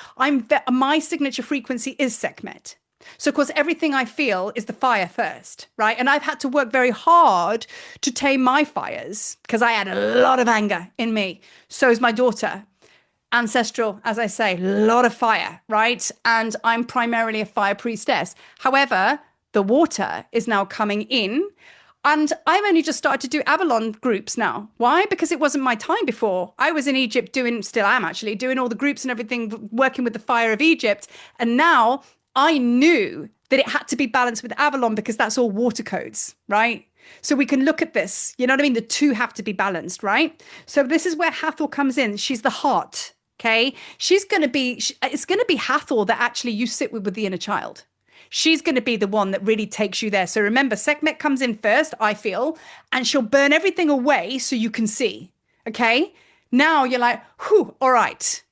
My signature frequency is Sekhmet. So of course, everything I feel is the fire first, right? And I've had to work very hard to tame my fires because I had a lot of anger in me. So is my daughter. Ancestral, as I say, a lot of fire, right? And I'm primarily a fire priestess. However, the water is now coming in. And I've only just started to do Avalon groups now. Why? Because it wasn't my time before. I was in Egypt still am actually, doing all the groups and everything, working with the fire of Egypt. And now I knew that it had to be balanced with Avalon because that's all water codes, right? So we can look at this, you know what I mean? The two have to be balanced, right? So this is where Hathor comes in. She's the heart, okay? It's going to be Hathor that actually you sit with the inner child. She's going to be the one that really takes you there. So remember, Sekhmet comes in first, I feel, and she'll burn everything away so you can see, okay? Now you're like, whew, all right.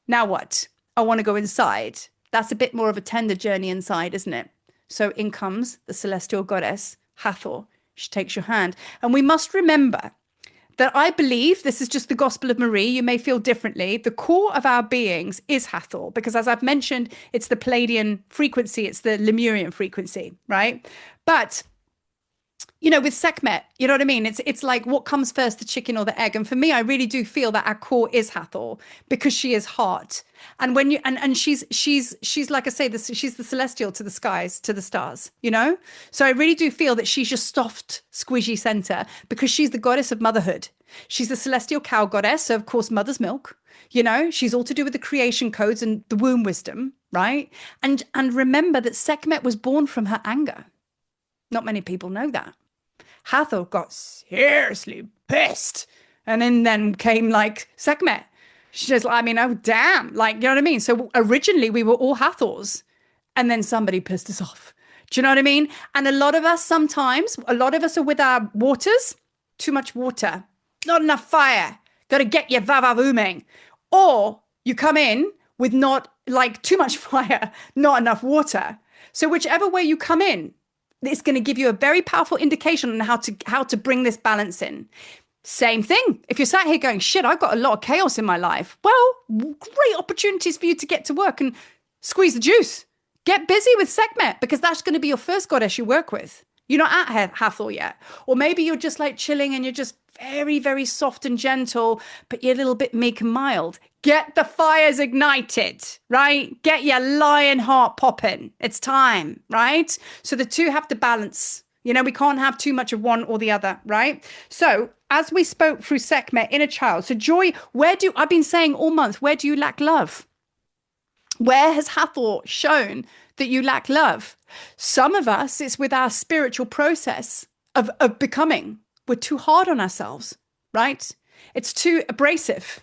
Now what? I want to go inside. That's a bit more of a tender journey inside, isn't it? So in comes the celestial goddess, Hathor. She takes your hand. And we must remember that I believe this is just the gospel of Marie. You may feel differently. The core of our beings is Hathor, because as I've mentioned, it's the Palladian frequency, it's the Lemurian frequency, right? But with Sekhmet, you know what I mean? It's like what comes first, the chicken or the egg? And for me, I really do feel that our core is Hathor because she is heart. And when you and she's like I say, this she's the celestial to the skies, to the stars. So I really do feel that she's your soft, squishy center because she's the goddess of motherhood. She's the celestial cow goddess, so of course, mother's milk. She's all to do with the creation codes and the womb wisdom, right? And remember that Sekhmet was born from her anger. Not many people know that. Hathor got seriously pissed. And then came like Sekhmet. She's just like, oh, damn. Like, you know what I mean? So originally we were all Hathors. And then somebody pissed us off. Do you know what I mean? And a lot of us are with our waters. Too much water. Not enough fire. Got to get your vavavooming. Or you come in with not like too much fire, not enough water. So whichever way you come in, it's going to give you a very powerful indication on how to bring this balance in. Same thing. If you're sat here going, shit, I've got a lot of chaos in my life. Well, great opportunities for you to get to work and squeeze the juice. Get busy with Sekhmet because that's going to be your first goddess you work with. You're not at Hathor yet. Or maybe you're just like chilling and you're just very, very soft and gentle, but you're a little bit meek and mild. Get the fires ignited, right? Get your lion heart popping. It's time, right? So the two have to balance. We can't have too much of one or the other, right? So as we spoke through Sekhmet, inner child. So Joy, I've been saying all month, where do you lack love? Where has Hathor shown that you lack love? Some of us, it's with our spiritual process of becoming. We're too hard on ourselves, right? It's too abrasive.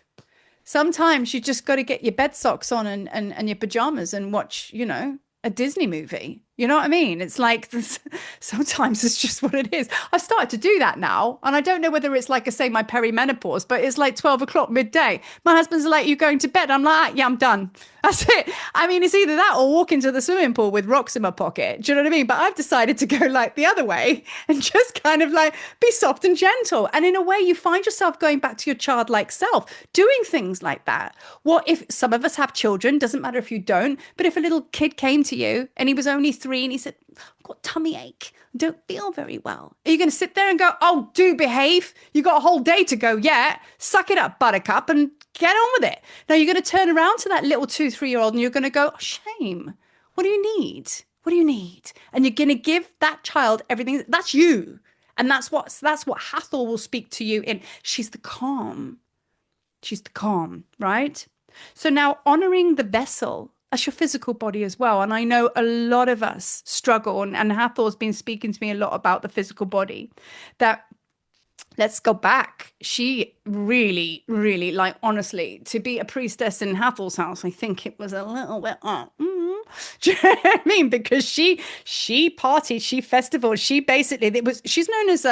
Sometimes you just got to get your bed socks on and your pajamas and watch, a Disney movie. You know what I mean? It's like this, sometimes it's just what it is. I've started to do that now. And I don't know whether it's like I say my perimenopause, but it's like 12 o'clock midday. My husband's like, you going to bed? I'm like, yeah, I'm done. That's it. It's either that or walk into the swimming pool with rocks in my pocket. Do you know what I mean? But I've decided to go like the other way and just kind of like be soft and gentle. And in a way, you find yourself going back to your childlike self, doing things like that. What if some of us have children? Doesn't matter if you don't. But if a little kid came to you and he was only 3 and he said, I've got tummy ache, I don't feel very well. Are you going to sit there and go, oh, do behave? You got a whole day to go yet. Suck it up, buttercup, and get on with it. Now you're going to turn around to that little 2-3-year-old and you're going to go, oh, shame. What do you need? What do you need? And you're going to give that child everything. That's you. And that's what Hathor will speak to you in. She's the calm. She's the calm, right? So now honoring the vessel, that's your physical body as well. And I know a lot of us struggle, and Hathor's been speaking to me a lot about the physical body, that let's go back. She really, really, like, honestly, to be a priestess in Hathor's house, I think it was a little bit, do you know what I mean? Because she partied, she festivaled, she's known as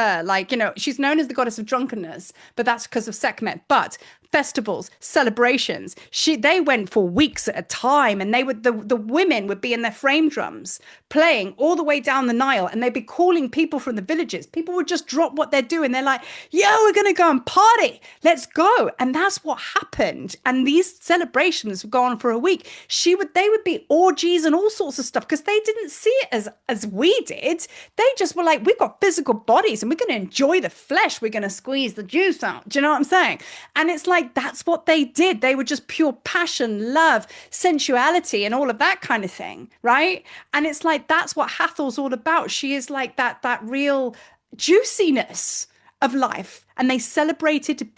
she's known as the goddess of drunkenness, but that's because of Sekhmet. But festivals, celebrations, they went for weeks at a time, and the women would be in their frame drums playing all the way down the Nile, and they'd be calling people from the villages. People would just drop what they're doing. They're like, yo, we're going to go and party. Let's go. And that's what happened. And these celebrations would go on for a week. They would be orgies and all sorts of stuff because they didn't see it as we did. They just were like, we've got physical bodies and we're going to enjoy the flesh. We're going to squeeze the juice out. Do you know what I'm saying? And it's like, that's what they did. They were just pure passion, love, sensuality, and all of that kind of thing, right? And it's like, that's what Hathor's all about. She is like that real juiciness of life. And they celebrated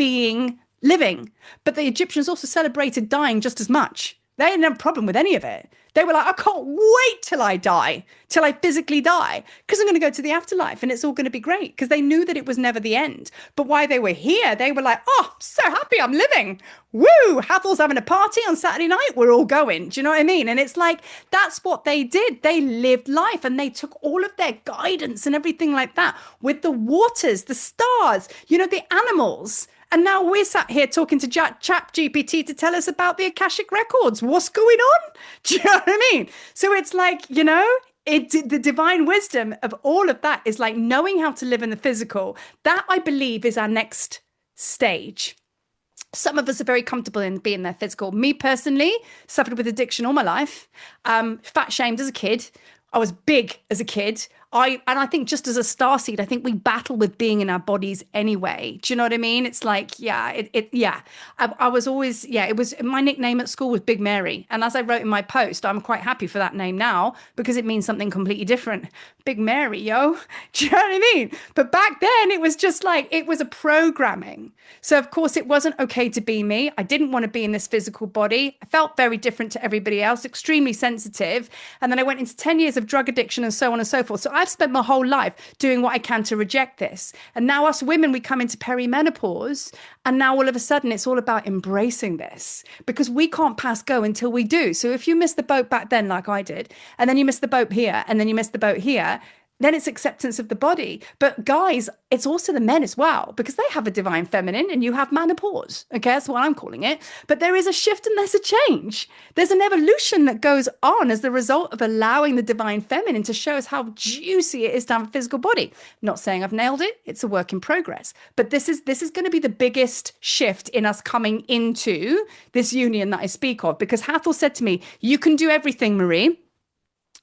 living, but the Egyptians also celebrated dying just as much. They didn't have a problem with any of it. They were like, I can't wait till I die, till I physically die, because I'm going to go to the afterlife and it's all going to be great, because they knew that it was never the end. But while they were here, they were like, oh, I'm so happy I'm living. Woo, Hathor's having a party on Saturday night. We're all going. Do you know what I mean? And it's like, that's what they did. They lived life and they took all of their guidance and everything like that with the waters, the stars, the animals. And now we're sat here talking to Chat GPT to tell us about the Akashic records. What's going on? Do you know what I mean? So it's like, the divine wisdom of all of that is like knowing how to live in the physical. That I believe is our next stage. Some of us are very comfortable in being their physical. Me personally, suffered with addiction all my life. Fat shamed as a kid. I was big as a kid. I think just as a starseed, I think we battle with being in our bodies anyway. Do you know what I mean? It's like, yeah. I was always, it was my nickname at school was Big Mary. And as I wrote in my post, I'm quite happy for that name now because it means something completely different. Big Mary, yo. Do you know what I mean? But back then it was just like, it was a programming. So of course it wasn't okay to be me. I didn't want to be in this physical body. I felt very different to everybody else, extremely sensitive. And then I went into 10 years of drug addiction and so on and so forth. So I've spent my whole life doing what I can to reject this. And now us women, we come into perimenopause and now all of a sudden it's all about embracing this because we can't pass go until we do. So if you missed the boat back then, like I did, and then you missed the boat here, and then you missed the boat here, then it's acceptance of the body. But guys, it's also the men as well, because they have a divine feminine and you have menopause. Okay, that's what I'm calling it. But there is a shift and there's a change. There's an evolution that goes on as the result of allowing the divine feminine to show us how juicy it is to have a physical body. Not saying I've nailed it. It's a work in progress. But this is going to be the biggest shift in us coming into this union that I speak of, because Hathor said to me, you can do everything, Marie,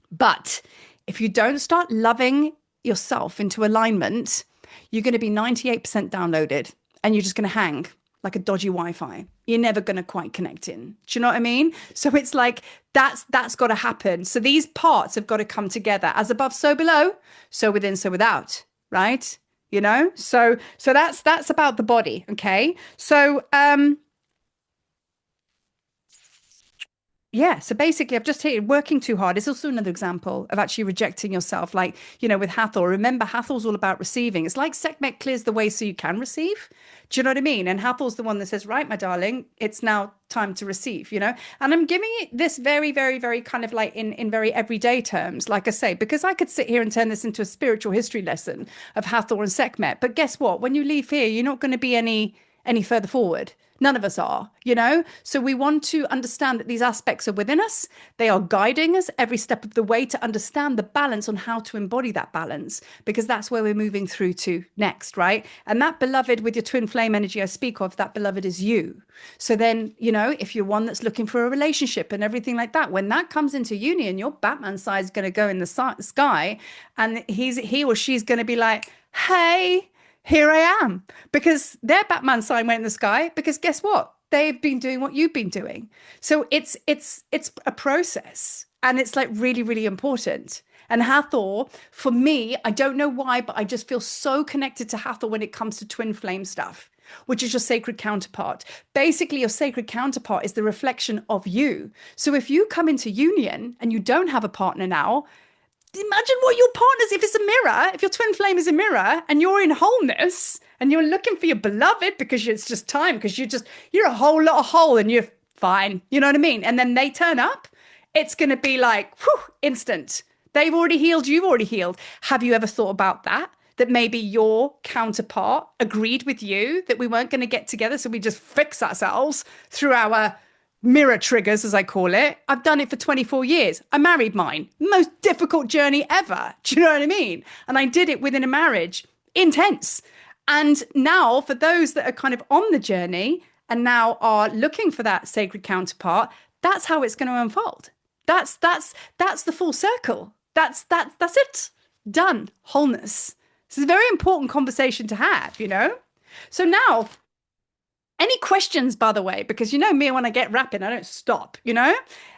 but if you don't start loving yourself into alignment, you're going to be 98% downloaded and you're just going to hang like a dodgy Wi-Fi. You're never going to quite connect in. Do you know what I mean? So it's like that's got to happen. So these parts have got to come together, as above, so below, so within, so without, right? So that's about the body. Okay. So yeah, so basically, I've just hated working too hard. It's also another example of actually rejecting yourself. Like, with Hathor, remember, Hathor's all about receiving. It's like Sekhmet clears the way so you can receive. Do you know what I mean? And Hathor's the one that says, right, my darling, it's now time to receive, And I'm giving it this very, very, very kind of like in very everyday terms, like I say, because I could sit here and turn this into a spiritual history lesson of Hathor and Sekhmet. But guess what? When you leave here, you're not going to be any further forward. None of us are, So we want to understand that these aspects are within us. They are guiding us every step of the way to understand the balance on how to embody that balance, because that's where we're moving through to next, right? And that beloved with your twin flame energy I speak of, that beloved is you. So then, if you're one that's looking for a relationship and everything like that, when that comes into union, your Batman side is going to go in the sky and he or she's going to be like, hey, here I am, because their Batman sign went in the sky, because guess what? They've been doing what you've been doing. So it's a process, and it's like really, really important. And Hathor, for me, I don't know why, but I just feel so connected to Hathor when it comes to twin flame stuff, which is your sacred counterpart. Basically, your sacred counterpart is the reflection of you. So if you come into union and you don't have a partner now, imagine what your partner's, if it's a mirror, if your twin flame is a mirror and you're in wholeness and you're looking for your beloved because it's just time, because you're a whole lot of whole and you're fine. You know what I mean? And then they turn up, it's going to be like, whew, instant. They've already healed. You've already healed. Have you ever thought about that? That maybe your counterpart agreed with you that we weren't going to get together, so we just fix ourselves through our mirror triggers, as I call it. I've done it for 24 years. I married mine. Most difficult journey ever. Do you know what I mean? And I did it within a marriage. Intense. And now for those that are kind of on the journey and now are looking for that sacred counterpart, that's how it's going to unfold. That's the full circle. That's it. Done. Wholeness. This is a very important conversation to have, So now, any questions, by the way, because me, when I get rapping, I don't stop,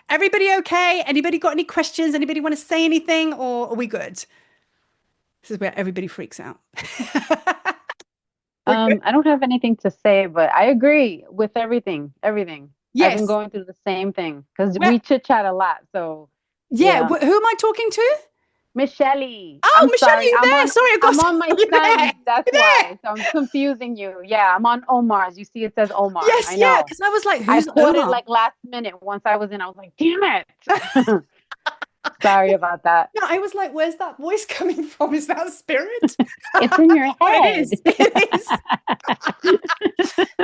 Everybody okay? Anybody got any questions? Anybody want to say anything, or are we good? This is where everybody freaks out. I don't have anything to say, but I agree with everything. Everything. I've been Yes. going through the same thing because Well, we chit chat a lot. So yeah. yeah. Who am I talking to? Michelle, Oh, I'm Michelle, sorry. you there? Sorry, I got I'm on my you there. son's. That's You there? why. So I'm confusing you. Yeah, I'm on Omar's. You see, it says Omar. Yes, I yeah. know. Because I was like, I who's caught it Omar? like last minute. Once I was in, I was like, damn it. Sorry about that. Yeah, I was like, where's that voice coming from? Is that a spirit? It's in your But it head. is. It is.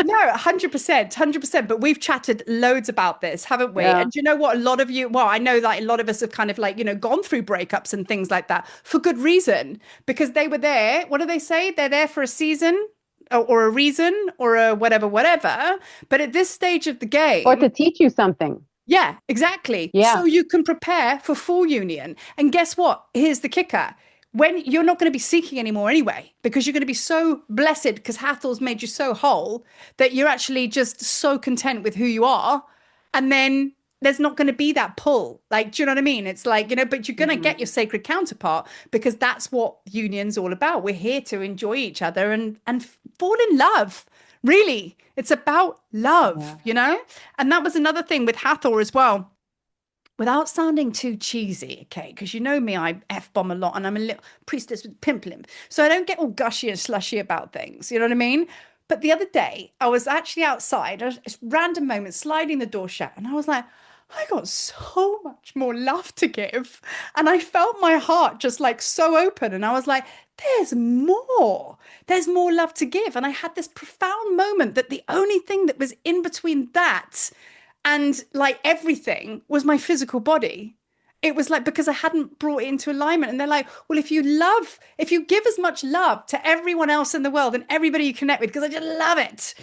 No, 100%, 100%. But we've chatted loads about this, haven't we? Yeah. And you know what? A lot of you, well, I know that a lot of us have kind of like, gone through breakups and things like that for good reason, because they were there. What do they say? They're there for a season or a reason or a whatever, whatever. But at this stage of the Or game, to teach you something. yeah, exactly. So Yeah. you can prepare for full union. And guess what? Here's the kicker. When you're not going to be seeking anymore anyway, because you're going to be so blessed because Hathor's made you so whole that you're actually just so content with who you are. And then there's not going to be that pull. Like, do you know what I mean? It's like, but you're going to Hmm. get your sacred counterpart because that's what union's all about. We're here to enjoy each other and fall in love. Really, it's about love, Yeah. And that was another thing with Hathor as well, without sounding too cheesy, okay? Because you know me, I F bomb a lot and I'm a little priestess with pimpling. So I don't get all gushy and slushy about things, you know what I mean? But the other day, I was actually outside, a random moment, sliding the door shut, and I was like, I got so much more love to give. And I felt my heart just like so open. And I was like, there's more. There's more love to give. And I had this profound moment that the only thing that was in between that and like everything was my physical body. It was like because I hadn't brought it into alignment. And they're like, well, if you give as much love to everyone else in the world and everybody you connect with, because I just love it,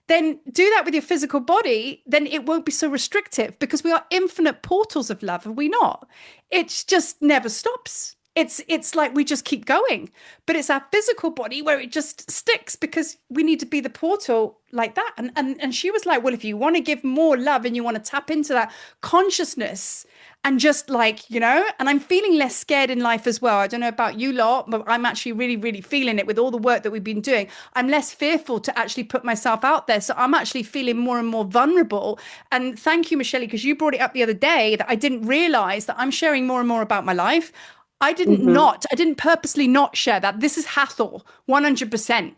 then do that with your physical body, then it won't be so restrictive because we are infinite portals of love, are we not? It just never stops. It's like we just keep going, but it's our physical body where it just sticks because we need to be the portal like that. And she was like, well, if you want to give more love and you want to tap into that consciousness and just like, and I'm feeling less scared in life as well. I don't know about you lot, but I'm actually really, really feeling it with all the work that we've been doing. I'm less fearful to actually put myself out there. So I'm actually feeling more and more vulnerable. And thank you, Michelle, because you brought it up the other day that I didn't realize that I'm sharing more and more about my life. Hmm. I didn't purposely not share that. This is Hathor, 100%.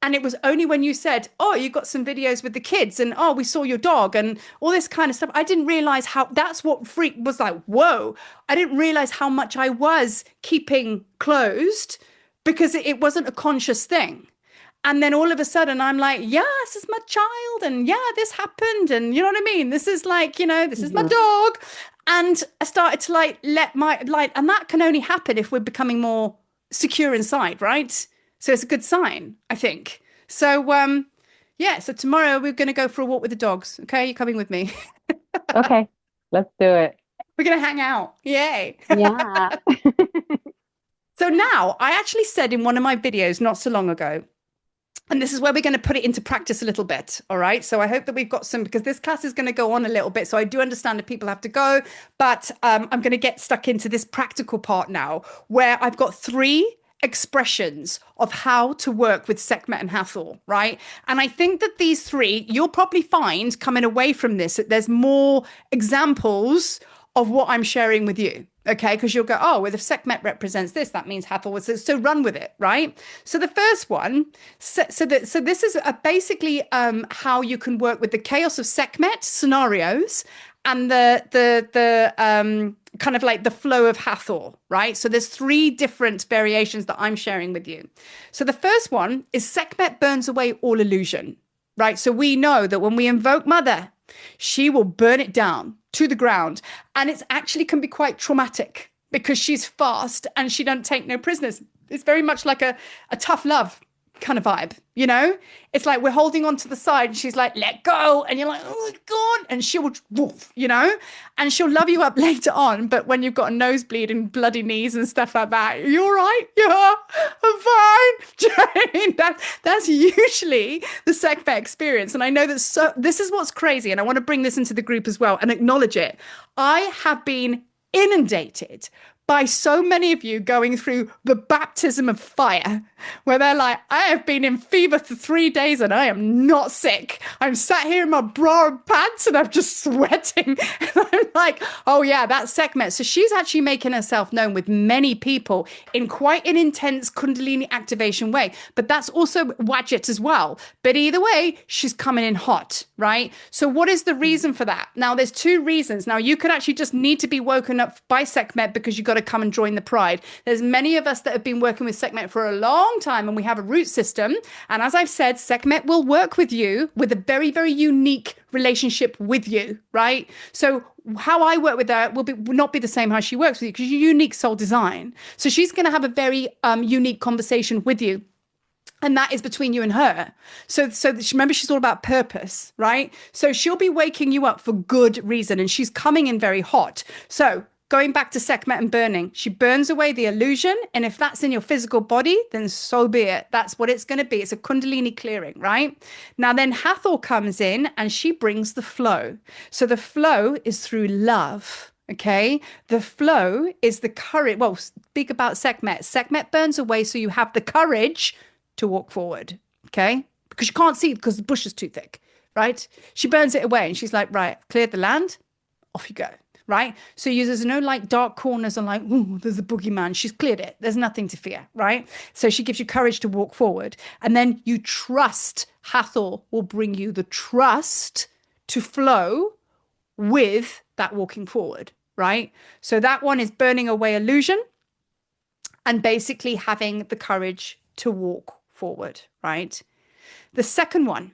And it was only when you said, oh, you got some videos with the kids and oh, we saw your dog and all this kind of stuff. I didn't realize how that's what freak was like, whoa. I didn't realize how much I was keeping closed because it wasn't a conscious thing. And then all of a sudden I'm like, yeah, this is my child. And yeah, this happened. And you know what I mean? This is like, this is my Hmm. dog. And I started to like let my like, and that can only happen if we're becoming more secure inside, right? So it's a good sign, I think. So yeah, so tomorrow we're gonna go for a walk with the dogs. Okay, you're coming with me. Okay. Let's do it. We're gonna hang out. Yay. Yeah. So now I actually said in one of my videos not so long ago, and this is where we're going to put it into practice a little bit. All right. So I hope that we've got some, because this class is going to go on a little bit. So I do understand that people have to go, but I'm going to get stuck into this practical part now where I've got three expressions of how to work with Sekhmet and Hathor, right? And I think that these three, you'll probably find coming away from this, that there's more examples of what I'm sharing with you. Okay, because you'll go, oh, well, if Sekhmet represents this, that means Hathor was so run with it, right? So the first one, so this is basically how you can work with the chaos of Sekhmet scenarios and the kind of like the flow of Hathor, right? So there's three different variations that I'm sharing with you. So the first one is Sekhmet burns away all illusion, right? So we know that when we invoke Mother, she will burn it down to the ground. And it's actually can be quite traumatic because she's fast and she don't take no prisoners. It's very much like a tough love kind of vibe. It's like we're holding on to the side and she's like, let go. And you're like, oh, go on. And she'll woof, and she'll love you up later on. But when you've got a nosebleed and bloody knees and stuff like that, you're all right. Yeah, I'm fine. Do you know what I mean? That's usually the Sekhmet experience. And I know that this is what's crazy. And I want to bring this into the group as well and acknowledge it. I have been inundated by so many of you going through the baptism of fire, where they're like, I have been in fever for 3 days and I am not sick. I'm sat here in my bra and pants and I'm just sweating. And I'm like, oh yeah, that's Sekhmet. So she's actually making herself known with many people in quite an intense Kundalini activation way. But that's also Wadjet as well. But either way, she's coming in hot, right? So what is the reason for that? Now, there's two reasons. Now, you could actually just need to be woken up by Sekhmet because you've got to come and join the pride. There's many of us that have been working with Sekhmet for a long time and we have a root system. And as I've said, Sekhmet will work with you with a very, very unique relationship with you, right? So how I work with her will not be the same how she works with you because you're unique soul design. So she's going to have a very unique conversation with you. And that is between you and her. So remember, she's all about purpose, right? So she'll be waking you up for good reason. And she's coming in very hot. So going back to Sekhmet and burning, she burns away the illusion. And if that's in your physical body, then so be it. That's what it's going to be. It's a Kundalini clearing, right? Now then Hathor comes in and she brings the flow. So the flow is through love. Okay, the flow is the courage. Well, speak about Sekhmet. Sekhmet burns away so you have the courage to walk forward, okay? Because you can't see because the bush is too thick, right? She burns it away and she's like, right, cleared the land, off you go, right? So there's no like dark corners and like, ooh, there's a boogeyman. She's cleared it. There's nothing to fear, right? So she gives you courage to walk forward. And then you trust. Hathor will bring you the trust to flow with that walking forward, right? So that one is burning away illusion and basically having the courage to walk forward, right? The second one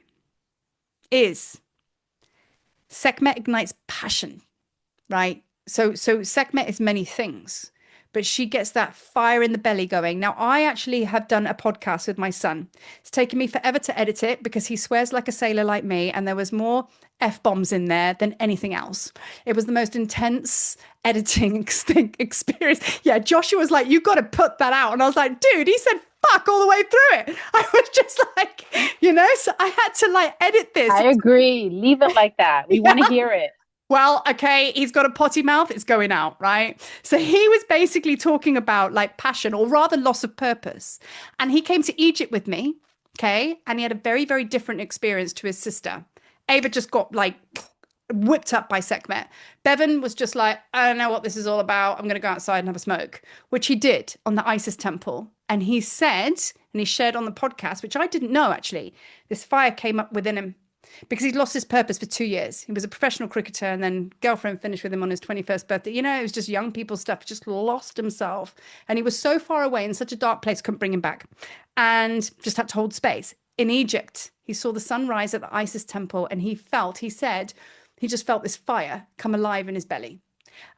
is Sekhmet ignites passion, right? So Sekhmet is many things, but she gets that fire in the belly going. Now, I actually have done a podcast with my son. It's taken me forever to edit it because he swears like a sailor like me, and there was more F-bombs in there than anything else. It was the most intense editing experience. Yeah, Joshua was like, you've got to put that out. And I was like, dude, he said fuck all the way through it. I was just like, so I had to like edit this. I agree. Leave it like that. We want to hear it. Well, okay, he's got a potty mouth. It's going out, right? So he was basically talking about like passion or rather loss of purpose. And he came to Egypt with me, okay? And he had a very, very different experience to his sister. Ava just got like whipped up by Sekhmet. Bevan was just like, I don't know what this is all about. I'm going to go outside and have a smoke, which he did on the Isis temple. And he said, and he shared on the podcast, which I didn't know actually, this fire came up within him because he'd lost his purpose for 2 years. He was a professional cricketer and then girlfriend finished with him on his 21st birthday. It was just young people stuff. He just lost himself. And he was so far away in such a dark place, couldn't bring him back and just had to hold space. In Egypt, he saw the sun rise at the Isis temple and he said, he just felt this fire come alive in his belly.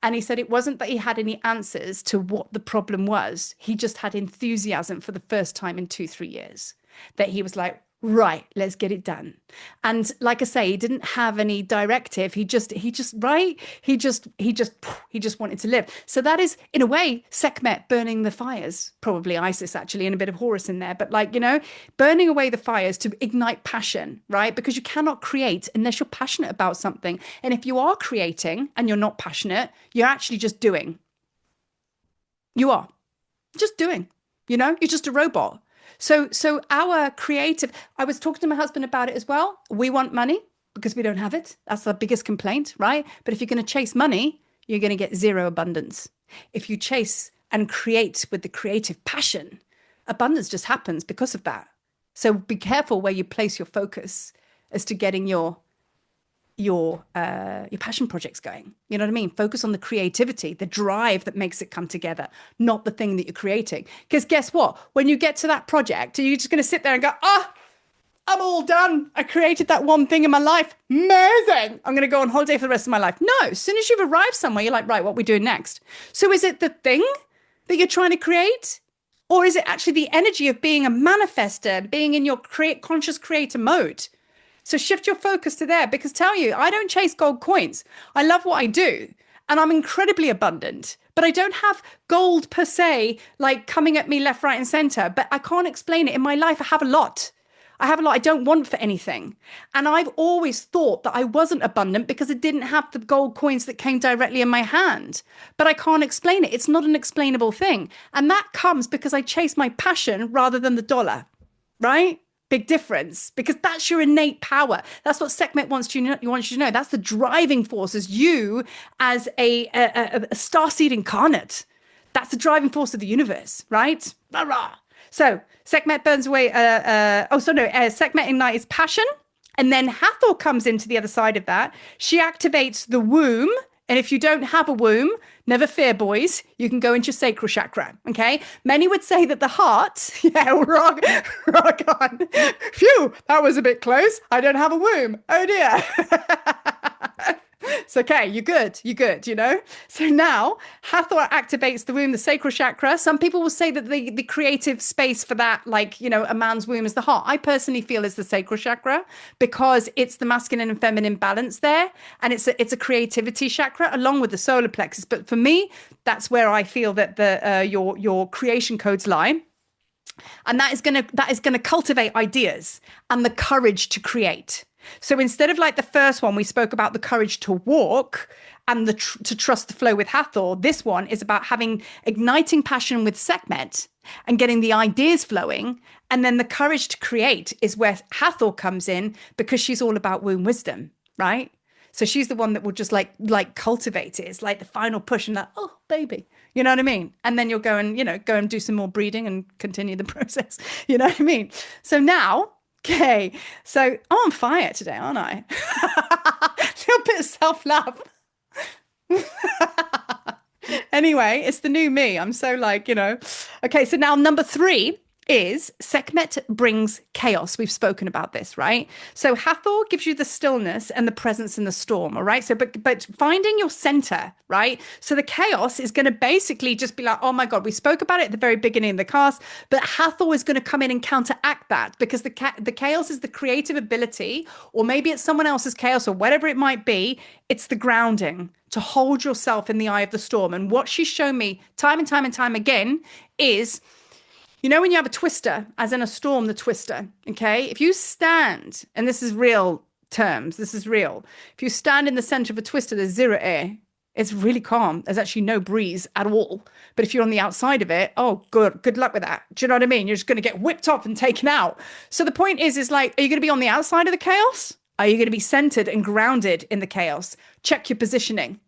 And he said it wasn't that he had any answers to what the problem was. He just had enthusiasm for the first time in 2-3 years. That he was like, right, let's get it done. And like I say, he didn't have any directive. He just wanted to live. So that is, in a way, Sekhmet burning the fires, probably Isis actually, and a bit of Horus in there. But burning away the fires to ignite passion, right? Because you cannot create unless you're passionate about something. And if you are creating and you're not passionate, you're actually just doing. You are just doing, you're just a robot. So our creative, I was talking to my husband about it as well. We want money because we don't have it. That's the biggest complaint, right? But if you're going to chase money, you're going to get zero abundance. If you chase and create with the creative passion, abundance just happens because of that. So be careful where you place your focus as to getting your passion projects going. You know what I mean? Focus on the creativity, the drive that makes it come together, not the thing that you're creating. Because guess what? When you get to that project, are you just going to sit there and go, I'm all done. I created that one thing in my life. Amazing. I'm going to go on holiday for the rest of my life. No, as soon as you've arrived somewhere, you're like, right, what are we doing next? So is it the thing that you're trying to create? Or is it actually the energy of being a manifester, being in your conscious creator mode? So shift your focus to there, because I don't chase gold coins. I love what I do and I'm incredibly abundant, but I don't have gold per se, like coming at me left, right and center, but I can't explain it. In my life, I have a lot. I have a lot I don't want for anything. And I've always thought that I wasn't abundant because I didn't have the gold coins that came directly in my hand. But I can't explain it. It's not an explainable thing. And that comes because I chase my passion rather than the dollar, right? Big difference, because that's your innate power. That's what Sekhmet wants you to know. That's the driving force, as you as a starseed incarnate. That's the driving force of the universe, right? Rah, rah. So Sekhmet burns away. Sekhmet ignites passion, and then Hathor comes into the other side of that. She activates the womb, and if you don't have a womb, never fear, boys. You can go into your sacral chakra. Okay. Many would say that the heart, yeah, rock on. Phew, that was a bit close. I don't have a womb. Oh dear. It's okay. You're good. You're good. You know? So now Hathor activates the womb, the sacral chakra. Some people will say that the creative space for that, like, you know, a man's womb is the heart. I personally feel is the sacral chakra because it's the masculine and feminine balance there. And it's a creativity chakra along with the solar plexus. But for me, that's where I feel that your creation codes lie. And that is gonna cultivate ideas and the courage to create. So instead of like the first one, we spoke about the courage to walk and to trust the flow with Hathor. This one is about igniting passion with Sekhmet and getting the ideas flowing. And then the courage to create is where Hathor comes in because she's all about womb wisdom, right? So she's the one that will just like cultivate it. It's like the final push and that, oh, baby, you know what I mean? And then you'll go and do some more breeding and continue the process. You know what I mean? So now, okay, so I'm on fire today, aren't I? A little bit of self-love. Anyway, it's the new me. I'm so like, you know. Okay, so now number 3 is Sekhmet brings chaos. We've spoken about this, right? So Hathor gives you the stillness and the presence in the storm, all right? So, but finding your center, right? So the chaos is going to basically just be like, oh my God, we spoke about it at the very beginning of the cast, but Hathor is going to come in and counteract that because the chaos is the creative ability, or maybe it's someone else's chaos or whatever it might be. It's the grounding to hold yourself in the eye of the storm. And what she's shown me time and time and time again is, you know, when you have a twister, as in a storm, the twister, okay? If you stand, and this is real terms, this is real. If you stand in the center of a twister, there's zero air. It's really calm. There's actually no breeze at all. But if you're on the outside of it, oh, good luck with that. Do you know what I mean? You're just going to get whipped off and taken out. So the point is like, are you going to be on the outside of the chaos? Are you going to be centered and grounded in the chaos? Check your positioning.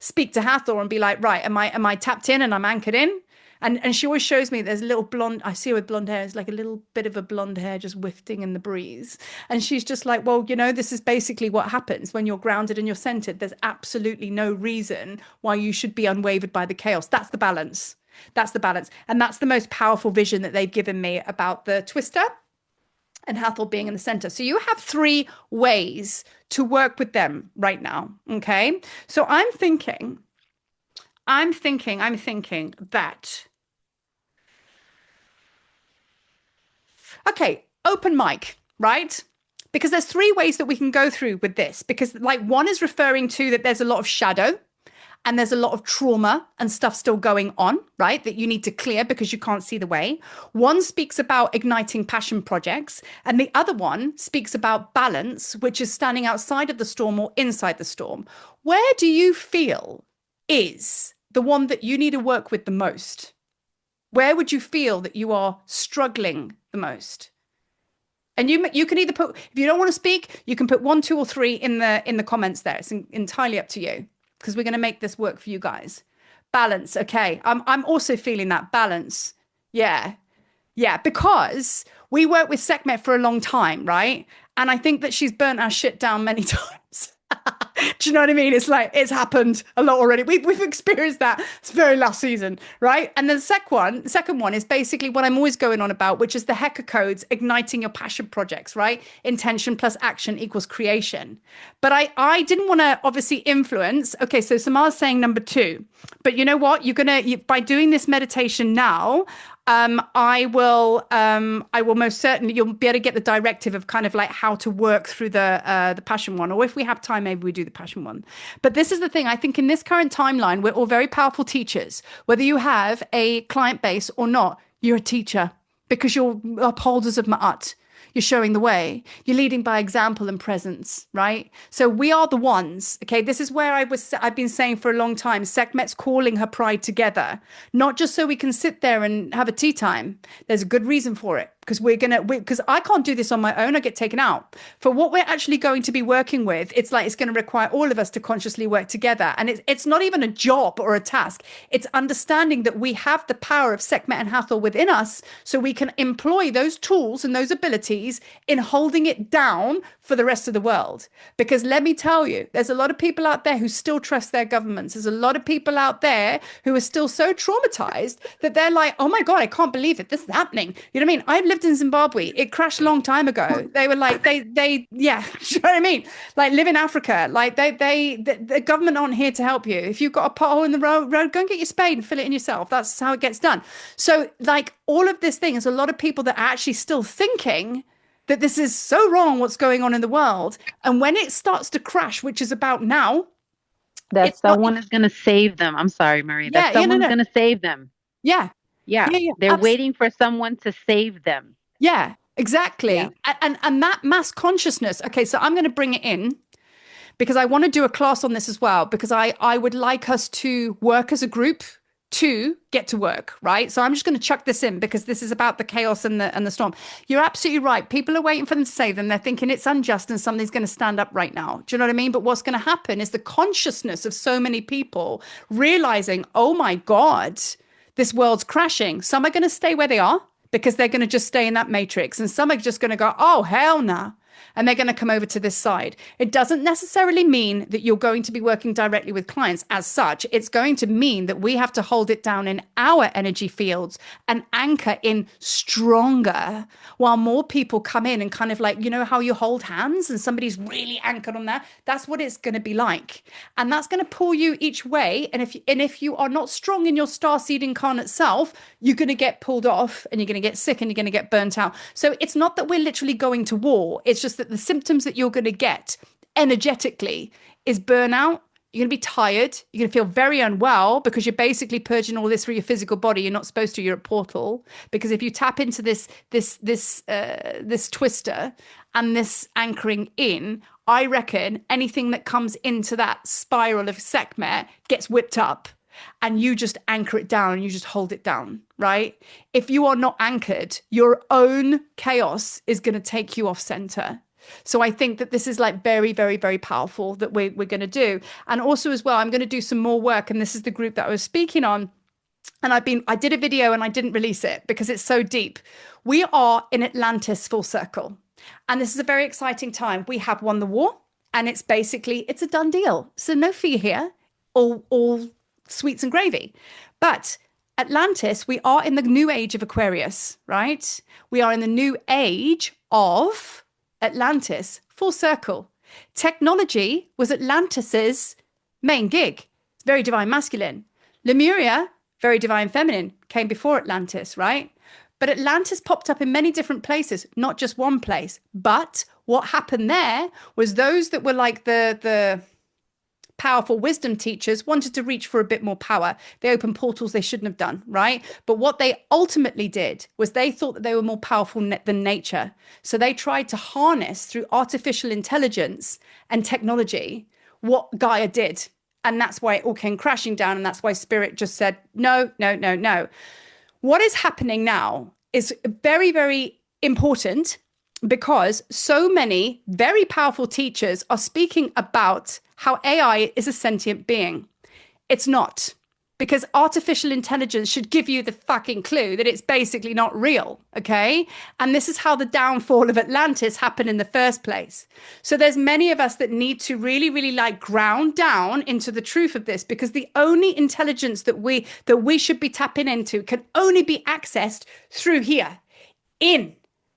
Speak to Hathor and be like, right, am I tapped in and I'm anchored in? And she always shows me there's a little blonde, I see her with blonde hair, it's like a little bit of a blonde hair just wafting in the breeze. And she's just like, well, you know, this is basically what happens when you're grounded and you're centered. There's absolutely no reason why you should be unwavered by the chaos. That's the balance. That's the balance. And that's the most powerful vision that they've given me about the twister and Hathor being in the center. So you have 3 ways to work with them right now. Okay. So I'm thinking that, okay, open mic, right? Because there's 3 ways that we can go through with this. Because like one is referring to that there's a lot of shadow and there's a lot of trauma and stuff still going on, right? That you need to clear because you can't see the way. One speaks about igniting passion projects. And the other one speaks about balance, which is standing outside of the storm or inside the storm. Where do you feel is the one that you need to work with the most? Where would you feel that you are struggling the most? And you can either put, if you don't want to speak, you can put 1, 2, or 3 in the comments there. It's entirely up to you because we're going to make this work for you guys. Balance. Okay. I'm also feeling that balance. Yeah. Yeah. Because we worked with Sekhmet for a long time, right? And I think that she's burnt our shit down many times. Do you know what I mean? It's like, it's happened a lot already. We've experienced that. It's very last season, right? And then the second one is basically what I'm always going on about, which is the Hecker codes, igniting your passion projects, right? Intention plus action equals creation. But I didn't want to obviously influence. Okay, so Samar's saying number 2. But you know what? By doing this meditation now, I will most certainly, you'll be able to get the directive of kind of like how to work through the passion one, or if we have time, maybe we do the passion one. But this is the thing, I think in this current timeline, we're all very powerful teachers. Whether you have a client base or not, you're a teacher because you're upholders of Ma'at. You're showing the way. You're leading by example and presence, right? So we are the ones. Okay, this is where I've been saying for a long time, Sekhmet's calling her pride together, not just so we can sit there and have a tea time. There's a good reason for it, because because I can't do this on my own. I get taken out. For what we're actually going to be working with, it's going to require all of us to consciously work together. And it's not even a job or a task. It's understanding that we have the power of Sekhmet and Hathor within us, so we can employ those tools and those abilities in holding it down for the rest of the world. Because let me tell you, there's a lot of people out there who still trust their governments. There's a lot of people out there who are still so traumatized that they're like, oh my God, I can't believe it. This is happening. You know what I mean? I've lived in Zimbabwe. It crashed a long time ago. They were like, yeah, you know what I mean? Like, live in Africa. Like, the government aren't here to help you. If you've got a pothole in the road, go and get your spade and fill it in yourself. That's how it gets done. So, like, all of this thing is a lot of people that are actually still thinking that this is so wrong, what's going on in the world. And when it starts to crash, which is about now, That it's not, someone is going to save them. I'm sorry, Marie. That no, someone's no. going to save them. Yeah, Yeah. yeah, They're absolutely. waiting for someone to save them. Yeah, Yeah. exactly. And that mass consciousness. Okay, so I'm going to bring it in because I want to do a class on this as well, because I would like us to work as a group to get to work, right? So I'm just going to chuck this in because this is about the chaos and the storm. You're absolutely right. People are waiting for them to save them. They're thinking it's unjust and something's going to stand up right now. Do you know what I mean? But what's going to happen is the consciousness of so many people realizing, oh my God, this world's crashing. Some are going to stay where they are because they're going to just stay in that matrix. And some are just going to go, oh, hell no. And they're going to come over to this side. It doesn't necessarily mean that you're going to be working directly with clients as such. It's going to mean that we have to hold it down in our energy fields and anchor in stronger, while more people come in and kind of like, you know, how you hold hands and somebody's really anchored on that. That's what it's going to be like. And that's going to pull you each way. And if you are not strong in your starseed incarnate self, you're going to get pulled off and you're going to get sick and you're going to get burnt out. So it's not that we're literally going to war. It's just that the symptoms that you're going to get energetically is burnout. You're going to be tired. You're going to feel very unwell because you're basically purging all this through your physical body. You're not supposed to. You're at portal, because if you tap into this twister and this anchoring in, I reckon anything that comes into that spiral of Sekhmet gets whipped up. And you just anchor it down and you just hold it down, right? If you are not anchored, your own chaos is going to take you off center. So I think that this is like very, very, very powerful that we're going to do. And also as well, I'm going to do some more work. And this is the group that I was speaking on. And I did a video and I didn't release it because it's so deep. We are in Atlantis full circle. And this is a very exciting time. We have won the war and it's a done deal. So no fear here. All sweets and gravy. But Atlantis, we are in the new age of Aquarius, right? We are in the new age of Atlantis, full circle. Technology was Atlantis's main gig. It's very divine masculine. Lemuria, very divine feminine, came before Atlantis, right? But Atlantis popped up in many different places, not just one place. But what happened there was those that were like the powerful wisdom teachers wanted to reach for a bit more power. They opened portals they shouldn't have done, right? But what they ultimately did was they thought that they were more powerful than nature. So they tried to harness through artificial intelligence and technology what Gaia did. And that's why it all came crashing down. And that's why Spirit just said, no, no, no, no. What is happening now is very, very important, because so many very powerful teachers are speaking about how AI is a sentient being. It's not, because artificial intelligence should give you the fucking clue that it's basically not real, okay? And this is how the downfall of Atlantis happened in the first place. So there's many of us that need to really, really like ground down into the truth of this, because the only intelligence that we should be tapping into can only be accessed through here,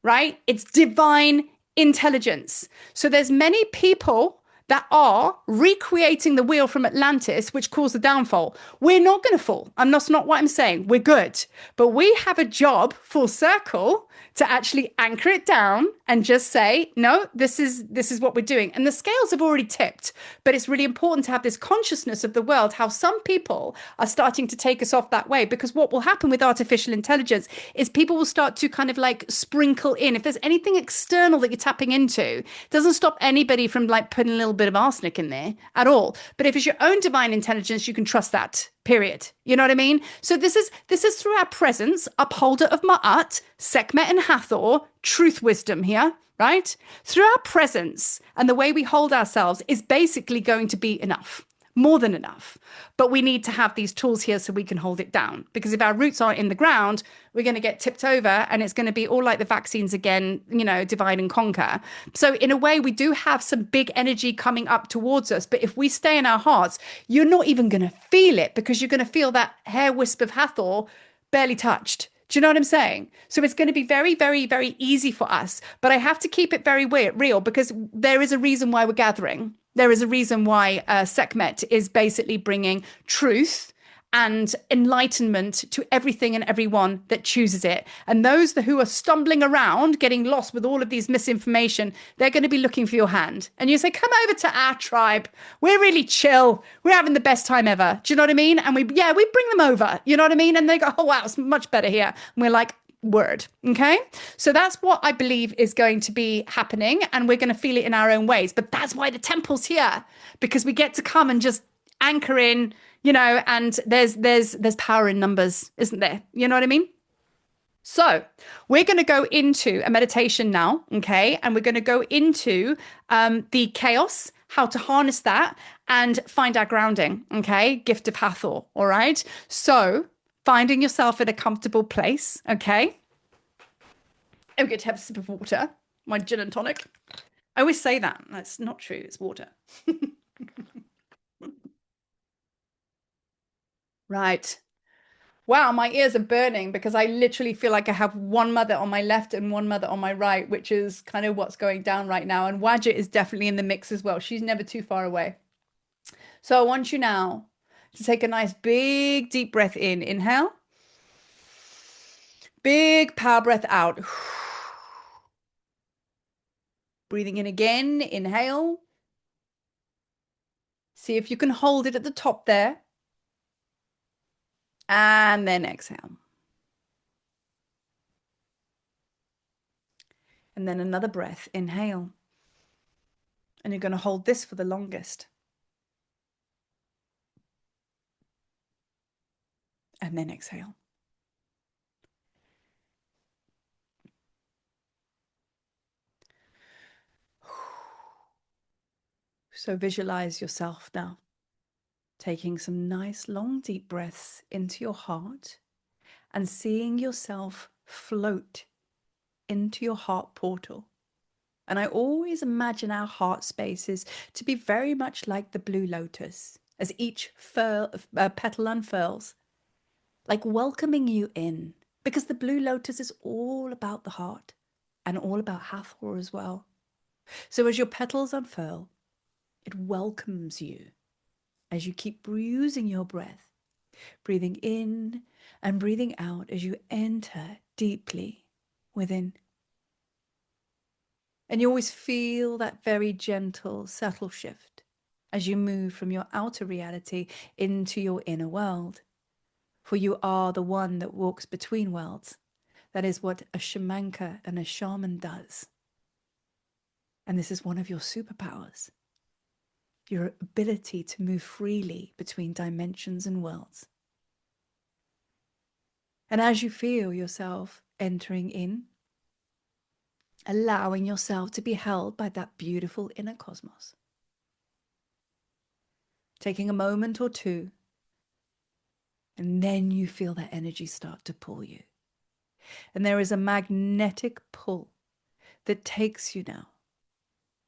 right? It's divine intelligence. So there's many people that are recreating the wheel from Atlantis, which caused the downfall. We're not going to fall. And that's not what I'm saying. We're good. But we have a job, full circle, to actually anchor it down and just say, no, this is what we're doing. And the scales have already tipped, but it's really important to have this consciousness of the world, how some people are starting to take us off that way. Because what will happen with artificial intelligence is people will start to kind of like sprinkle in. If there's anything external that you're tapping into, it doesn't stop anybody from like putting a little bit of arsenic in there at all. But if it's your own divine intelligence, you can trust that. Period. You know what I mean? So this is through our presence, upholder of Ma'at, Sekhmet and Hathor, truth wisdom here, right? Through our presence and the way we hold ourselves is basically going to be enough, more than enough. But we need to have these tools here so we can hold it down. Because if our roots aren't in the ground, we're going to get tipped over and it's going to be all like the vaccines again, divide and conquer. So in a way, we do have some big energy coming up towards us. But if we stay in our hearts, you're not even going to feel it because you're going to feel that hair wisp of Hathor barely touched. Do you know what I'm saying? So it's going to be very, very, very easy for us. But I have to keep it very real because there is a reason why we're gathering. There is a reason why Sekhmet is basically bringing truth and enlightenment to everything and everyone that chooses it. And those who are stumbling around, getting lost with all of these misinformation, they're going to be looking for your hand. And you say, come over to our tribe. We're really chill. We're having the best time ever. Do you know what I mean? And we bring them over. You know what I mean? And they go, oh, wow, it's much better here. And we're like, word. Okay. So that's what I believe is going to be happening. And we're going to feel it in our own ways. But that's why the temple's here, because we get to come and just anchor in, and there's power in numbers, isn't there? You know what I mean? So we're going to go into a meditation now. Okay. And we're going to go into the chaos, how to harness that and find our grounding. Okay. Gift of Hathor. All right. So finding yourself in a comfortable place, okay? I'm going to have a sip of water, my gin and tonic. I always say that. That's not true. It's water. Right. Wow, my ears are burning because I literally feel like I have one mother on my left and one mother on my right, which is kind of what's going down right now. And Wadjet is definitely in the mix as well. She's never too far away. So I want you now to take a nice big deep breath in. Inhale. Big power breath out. Breathing in again. Inhale. See if you can hold it at the top there. And then exhale. And then another breath. Inhale. And you're going to hold this for the longest. And then exhale. So visualize yourself now, taking some nice long deep breaths into your heart and seeing yourself float into your heart portal. And I always imagine our heart spaces to be very much like the blue lotus as each petal unfurls, like welcoming you in, because the blue lotus is all about the heart and all about Hathor as well. So as your petals unfurl, it welcomes you as you keep using your breath, breathing in and breathing out as you enter deeply within. And you always feel that very gentle, subtle shift as you move from your outer reality into your inner world. For you are the one that walks between worlds. That is what a shamanka and a shaman does. And this is one of your superpowers. Your ability to move freely between dimensions and worlds. And as you feel yourself entering in, allowing yourself to be held by that beautiful inner cosmos, taking a moment or two, and then you feel that energy start to pull you. And there is a magnetic pull that takes you now.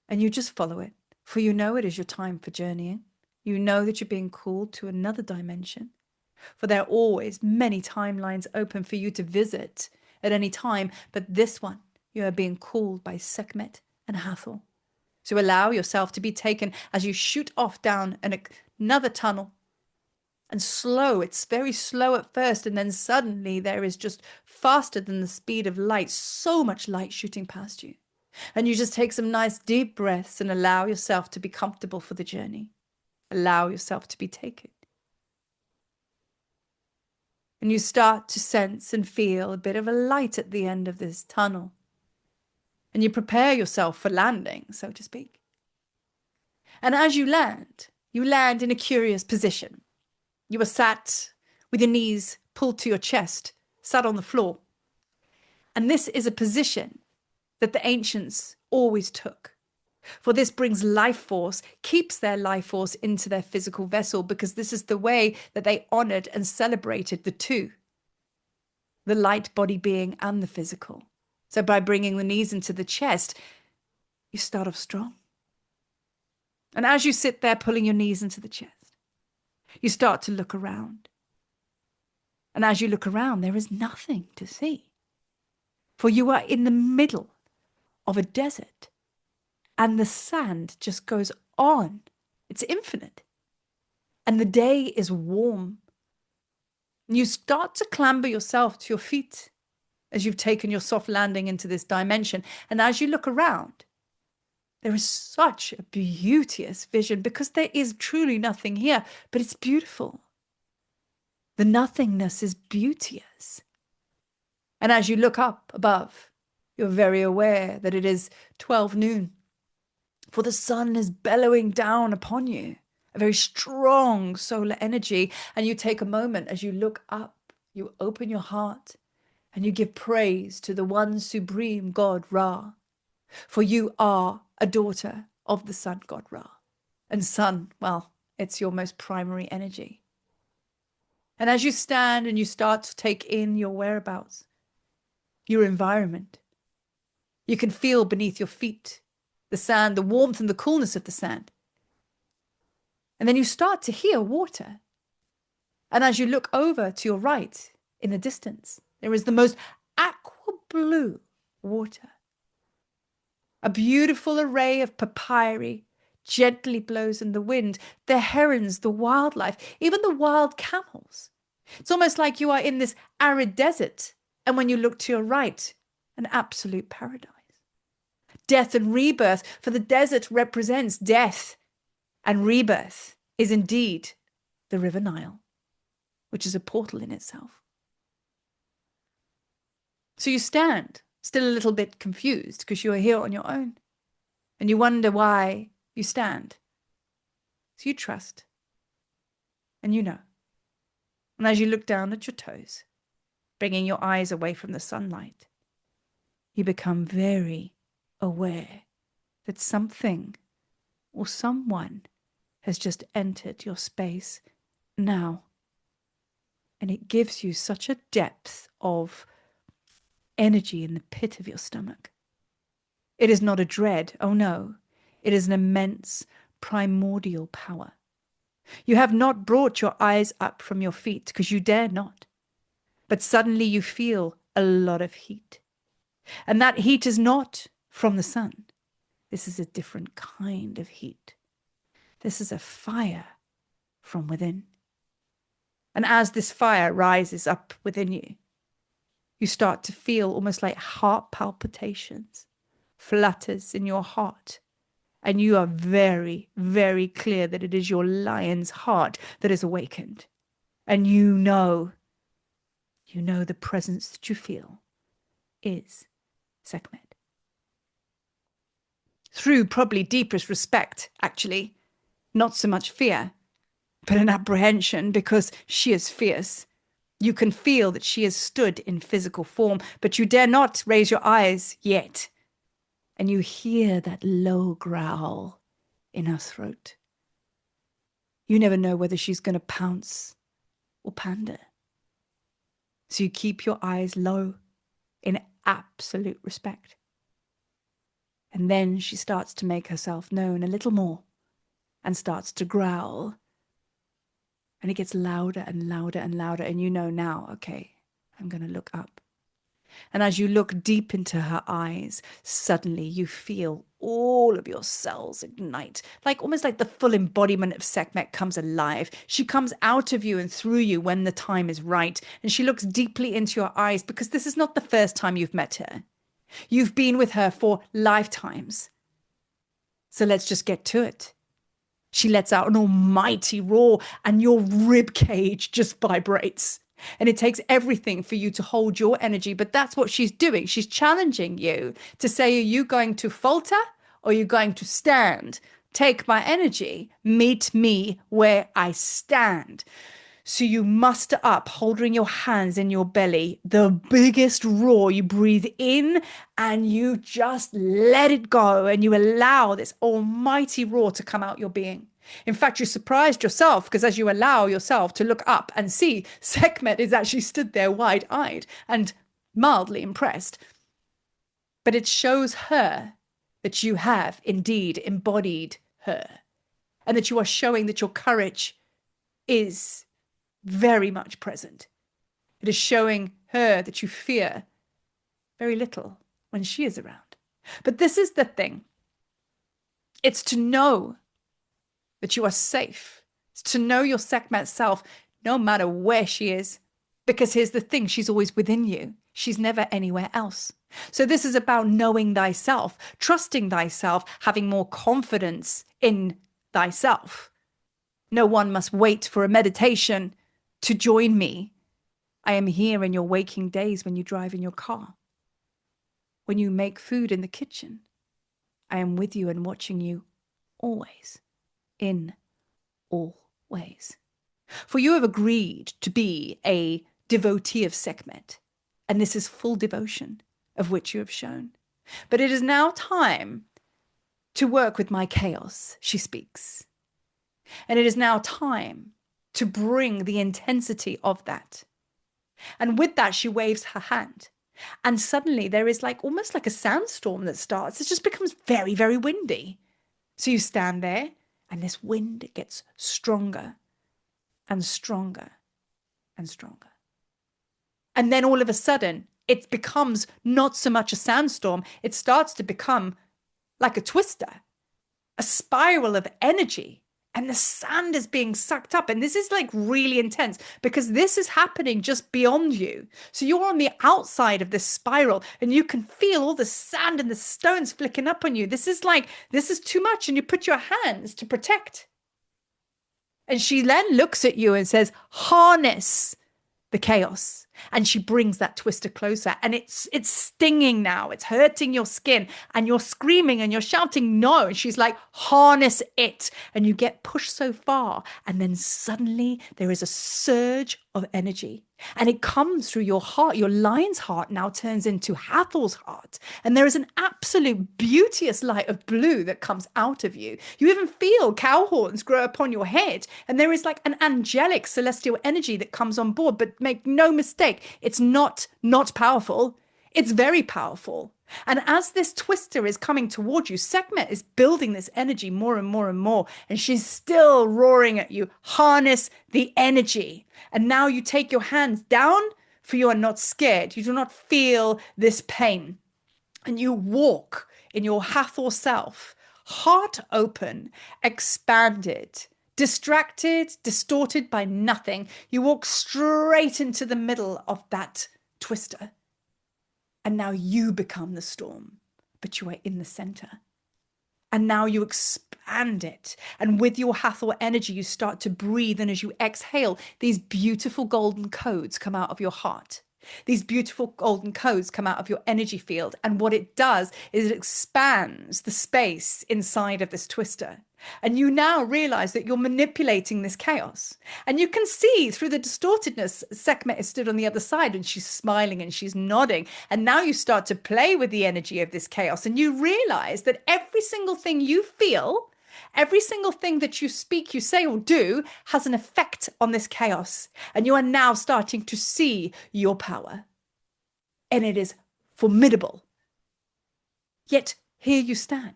And you just follow it, for you know it is your time for journeying. You know that you're being called to another dimension, for there are always many timelines open for you to visit at any time. But this one, you are being called by Sekhmet and Hathor. So allow yourself to be taken as you shoot off down another tunnel. And slow, it's very slow at first, and then suddenly there is just faster than the speed of light, so much light shooting past you. And you just take some nice deep breaths and allow yourself to be comfortable for the journey. Allow yourself to be taken. And you start to sense and feel a bit of a light at the end of this tunnel. And you prepare yourself for landing, so to speak. And as you land in a curious position. You are sat with your knees pulled to your chest, sat on the floor. And this is a position that the ancients always took. For this brings life force, keeps their life force into their physical vessel, because this is the way that they honored and celebrated the two, the light body being and the physical. So by bringing the knees into the chest, you start off strong. And as you sit there pulling your knees into the chest, you start to look around. And as you look around, there is nothing to see. For you are in the middle of a desert. And the sand just goes on. It's infinite. And the day is warm. And you start to clamber yourself to your feet as you've taken your soft landing into this dimension. And as you look around, there is such a beauteous vision, because there is truly nothing here, but it's beautiful. The nothingness is beauteous. And as you look up above, you're very aware that it is 12 noon. For the sun is bellowing down upon you, a very strong solar energy. And you take a moment as you look up, you open your heart, and you give praise to the one supreme God Ra. For you are a daughter of the sun god Ra. And sun, well, it's your most primary energy. And as you stand and you start to take in your whereabouts, your environment, you can feel beneath your feet the sand, the warmth and the coolness of the sand. And then you start to hear water. And as you look over to your right in the distance, there is the most aqua blue water. A beautiful array of papyri gently blows in the wind. The herons, the wildlife, even the wild camels. It's almost like you are in this arid desert. And when you look to your right, an absolute paradise. Death and rebirth, for the desert represents death, and rebirth is indeed the River Nile, which is a portal in itself. So you stand, still a little bit confused because you are here on your own, and you wonder why you stand. So you trust, and you know. And as you look down at your toes, bringing your eyes away from the sunlight, you become very aware that something or someone has just entered your space now. And it gives you such a depth of energy in the pit of your stomach. It is not a dread, oh no, it is an immense primordial power. You have not brought your eyes up from your feet because you dare not, but suddenly you feel a lot of heat. And that heat is not from the sun. This is a different kind of heat. This is a fire from within. And as this fire rises up within you, you start to feel almost like heart palpitations, flutters in your heart. And you are very, very clear that it is your lion's heart that is awakened. And you know the presence that you feel is Sekhmet. Through probably deepest respect, actually, not so much fear, but an apprehension, because she is fierce. You can feel that she has stood in physical form, but you dare not raise your eyes yet. And you hear that low growl in her throat. You never know whether she's going to pounce or pander. So you keep your eyes low in absolute respect. And then she starts to make herself known a little more and starts to growl. And it gets louder and louder and louder. And you know now, okay, I'm going to look up. And as you look deep into her eyes, suddenly you feel all of your cells ignite, like almost like the full embodiment of Sekhmet comes alive. She comes out of you and through you when the time is right. And she looks deeply into your eyes because this is not the first time you've met her. You've been with her for lifetimes. So let's just get to it. She lets out an almighty roar, and your rib cage just vibrates. And it takes everything for you to hold your energy. But that's what she's doing. She's challenging you to say, are you going to falter or are you going to stand? Take my energy, meet me where I stand. So you muster up, holding your hands in your belly, the biggest roar. You breathe in and you just let it go, and you allow this almighty roar to come out your being. In fact, you surprised yourself because as you allow yourself to look up and see, Sekhmet is actually stood there wide-eyed and mildly impressed. But it shows her that you have indeed embodied her, and that you are showing that your courage is very much present. It is showing her that you fear very little when she is around. But this is the thing. It's to know that you are safe. It's to know your Sekhmet self, no matter where she is. Because here's the thing, she's always within you. She's never anywhere else. So this is about knowing thyself, trusting thyself, having more confidence in thyself. No one must wait for a meditation to join me. I am here in your waking days when you drive in your car, when you make food in the kitchen. I am with you and watching you always, in all ways. For you have agreed to be a devotee of Sekhmet, and this is full devotion of which you have shown. But it is now time to work with my chaos, she speaks. And it is now time to bring the intensity of that. And with that, she waves her hand. And suddenly there is like almost like a sandstorm that starts. It just becomes very, very windy. So you stand there and this wind gets stronger and stronger and stronger. And then all of a sudden, it becomes not so much a sandstorm. It starts to become like a twister, a spiral of energy. And the sand is being sucked up. And this is like really intense because this is happening just beyond you. So you're on the outside of this spiral and you can feel all the sand and the stones flicking up on you. This is too much. And you put your hands to protect. And she then looks at you and says, harness the chaos. And she brings that twister closer, and it's stinging now. It's hurting your skin, and you're screaming and you're shouting no. And she's like, harness it. And you get pushed so far, and then suddenly there is a surge of energy, and it comes through your heart. Your lion's heart now turns into Hathor's heart, and there is an absolute beauteous light of blue that comes out of you. You even feel cow horns grow upon your head, and there is like an angelic celestial energy that comes on board. But make no mistake, it's not powerful. It's very powerful. And as this twister is coming toward you, Sekhmet is building this energy more and more and more. And she's still roaring at you, harness the energy. And now you take your hands down, for you are not scared. You do not feel this pain. And you walk in your Hathor self, heart open, expanded, distracted, distorted by nothing. You walk straight into the middle of that twister. And now you become the storm, but you are in the center. And now you expand it. And with your Hathor energy, you start to breathe. And as you exhale, these beautiful golden codes come out of your heart. These beautiful golden codes come out of your energy field. And what it does is it expands the space inside of this twister. And you now realize that you're manipulating this chaos. And you can see through the distortedness, Sekhmet is stood on the other side and she's smiling and she's nodding. And now you start to play with the energy of this chaos. And you realize that every single thing you feel, every single thing that you speak, you say, or do has an effect on this chaos. And you are now starting to see your power. And it is formidable. Yet here you stand.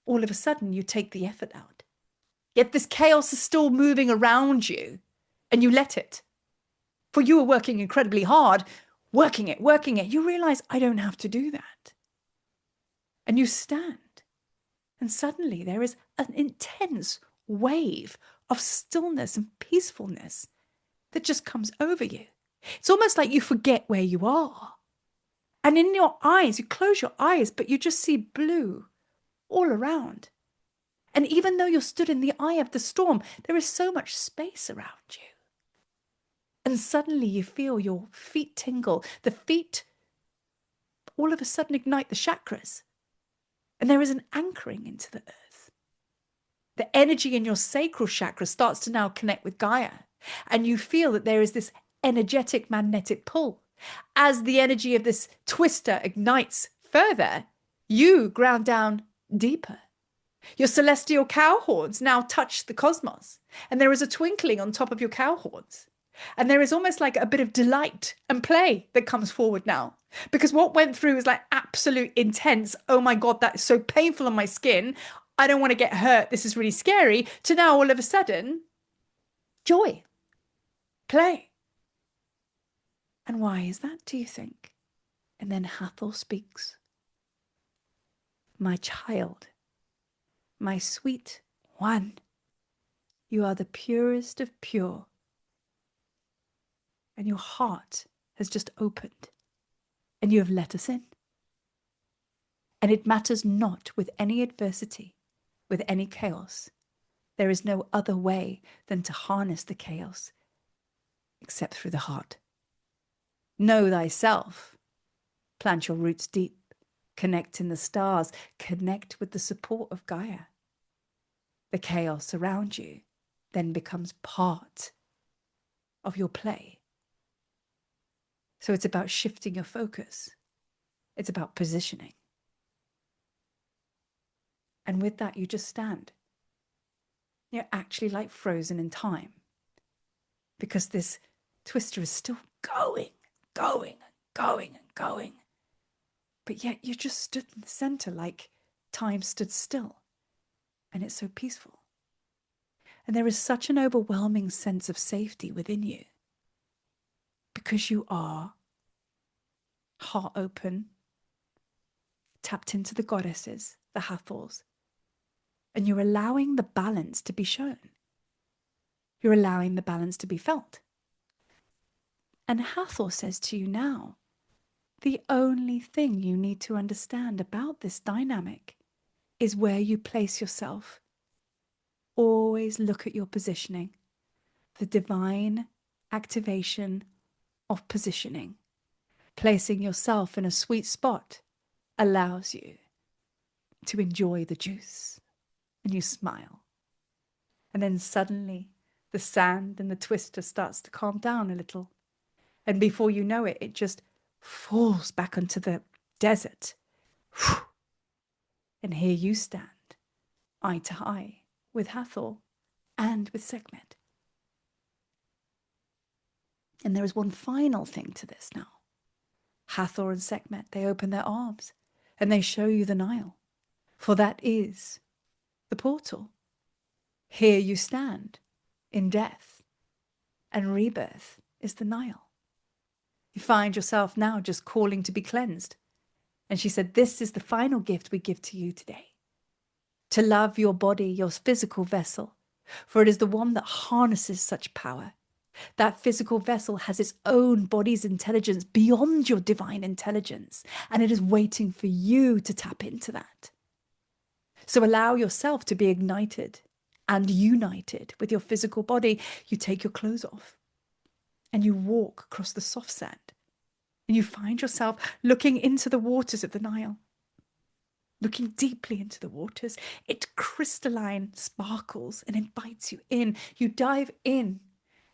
All of a sudden, you take the effort out. Yet this chaos is still moving around you, and you let it. For you are working incredibly hard working it. You realize I don't have to do that. And you stand. And suddenly there is an intense wave of stillness and peacefulness that just comes over you. It's almost like you forget where you are. And in your eyes, you close your eyes, but you just see blue all around. And even though you're stood in the eye of the storm, there is so much space around you. And suddenly you feel your feet tingle. The feet all of a sudden ignite the chakras. And there is an anchoring into the earth. The energy in your sacral chakra starts to now connect with Gaia. And you feel that there is this energetic magnetic pull. As the energy of this twister ignites further, you ground down deeper. Your celestial cow horns now touch the cosmos, and there is a twinkling on top of your cow horns. And there is almost like a bit of delight and play that comes forward now. Because what went through is like absolute intense, oh my God, that is so painful on my skin. I don't want to get hurt. This is really scary. To now all of a sudden, joy, play. And why is that, do you think? And then Hathor speaks. My child, my sweet one, you are the purest of pure. And your heart has just opened, and you have let us in. And it matters not with any adversity, with any chaos. There is no other way than to harness the chaos, except through the heart. Know thyself. Plant your roots deep. Connect in the stars. Connect with the support of Gaia. The chaos around you then becomes part of your play. So it's about shifting your focus. It's about positioning. And with that, you just stand. You're actually like frozen in time. Because this twister is still going. But yet you just stood in the center like time stood still. And it's so peaceful. And there is such an overwhelming sense of safety within you. Because you are heart open, tapped into the goddesses, the Hathors. And you're allowing the balance to be shown. You're allowing the balance to be felt. And Hathor says to you now, the only thing you need to understand about this dynamic is where you place yourself. Always look at your positioning. The divine activation of positioning. Placing yourself in a sweet spot allows you to enjoy the juice. And you smile. And then suddenly the sand and the twister starts to calm down a little. And before you know it, it just falls back onto the desert. And here you stand, eye to eye, with Hathor and with Sekhmet. And there is one final thing to this now. Hathor and Sekhmet, they open their arms and they show you the Nile. For that is the portal. Here you stand in death, and rebirth is the Nile. You find yourself now just calling to be cleansed. And she said, this is the final gift we give to you today. To love your body, your physical vessel, for it is the one that harnesses such power. That physical vessel has its own body's intelligence beyond your divine intelligence, and it is waiting for you to tap into that. So allow yourself to be ignited and united with your physical body. You take your clothes off and you walk across the soft sand, and you find yourself looking into the waters of the Nile. Looking deeply into the waters, it crystalline sparkles and invites you in. You dive in,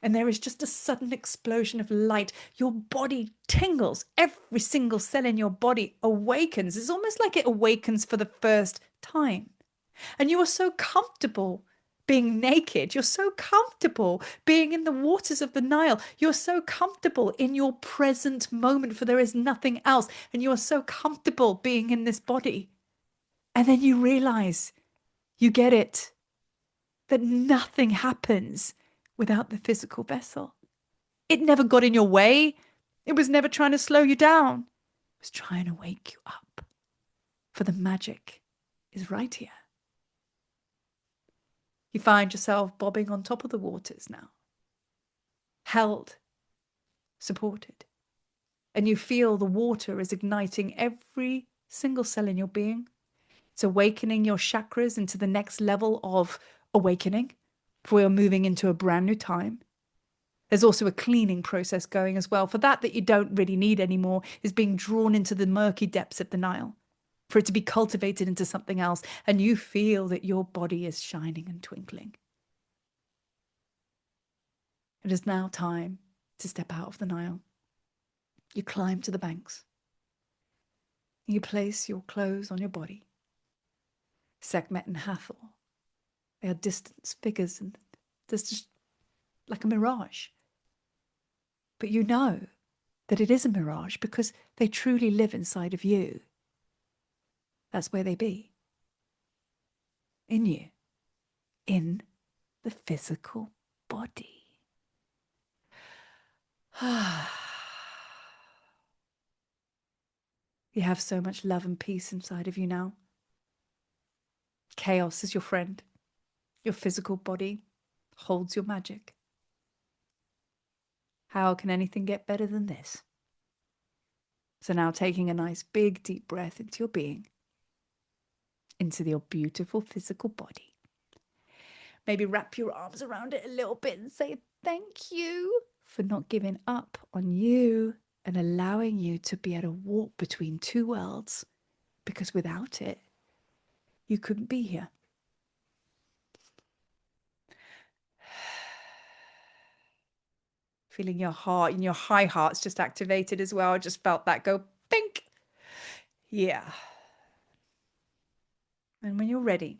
and there is just a sudden explosion of light. Your body tingles. Every single cell in your body awakens. It's almost like it awakens for the first time. And you are so comfortable being naked. You're so comfortable being in the waters of the Nile. You're so comfortable in your present moment, for there is nothing else. And you are so comfortable being in this body. And then you realize, you get it, that nothing happens without the physical vessel. It never got in your way. It was never trying to slow you down. It was trying to wake you up. For the magic is right here. You find yourself bobbing on top of the waters now, held, supported, and you feel the water is igniting every single cell in your being. It's awakening your chakras into the next level of awakening, for we're moving into a brand new time. There's also a cleaning process going as well. For that you don't really need anymore is being drawn into the murky depths of the Nile, for it to be cultivated into something else. And you feel that your body is shining and twinkling. It is now time to step out of the Nile. You climb to the banks. You place your clothes on your body. Sekhmet and Hathor, they are distant figures, and there's just like a mirage. But you know that it is a mirage because they truly live inside of you. That's where they be. In you. In the physical body. You have so much love and peace inside of you now. Chaos is your friend. Your physical body holds your magic. How can anything get better than this? So now taking a nice big deep breath into your being, into your beautiful physical body. Maybe wrap your arms around it a little bit and say thank you for not giving up on you and allowing you to be able to walk between two worlds, because without it, you couldn't be here. Feeling your heart and your high heart's just activated as well. I just felt that go pink. Yeah. And when you're ready,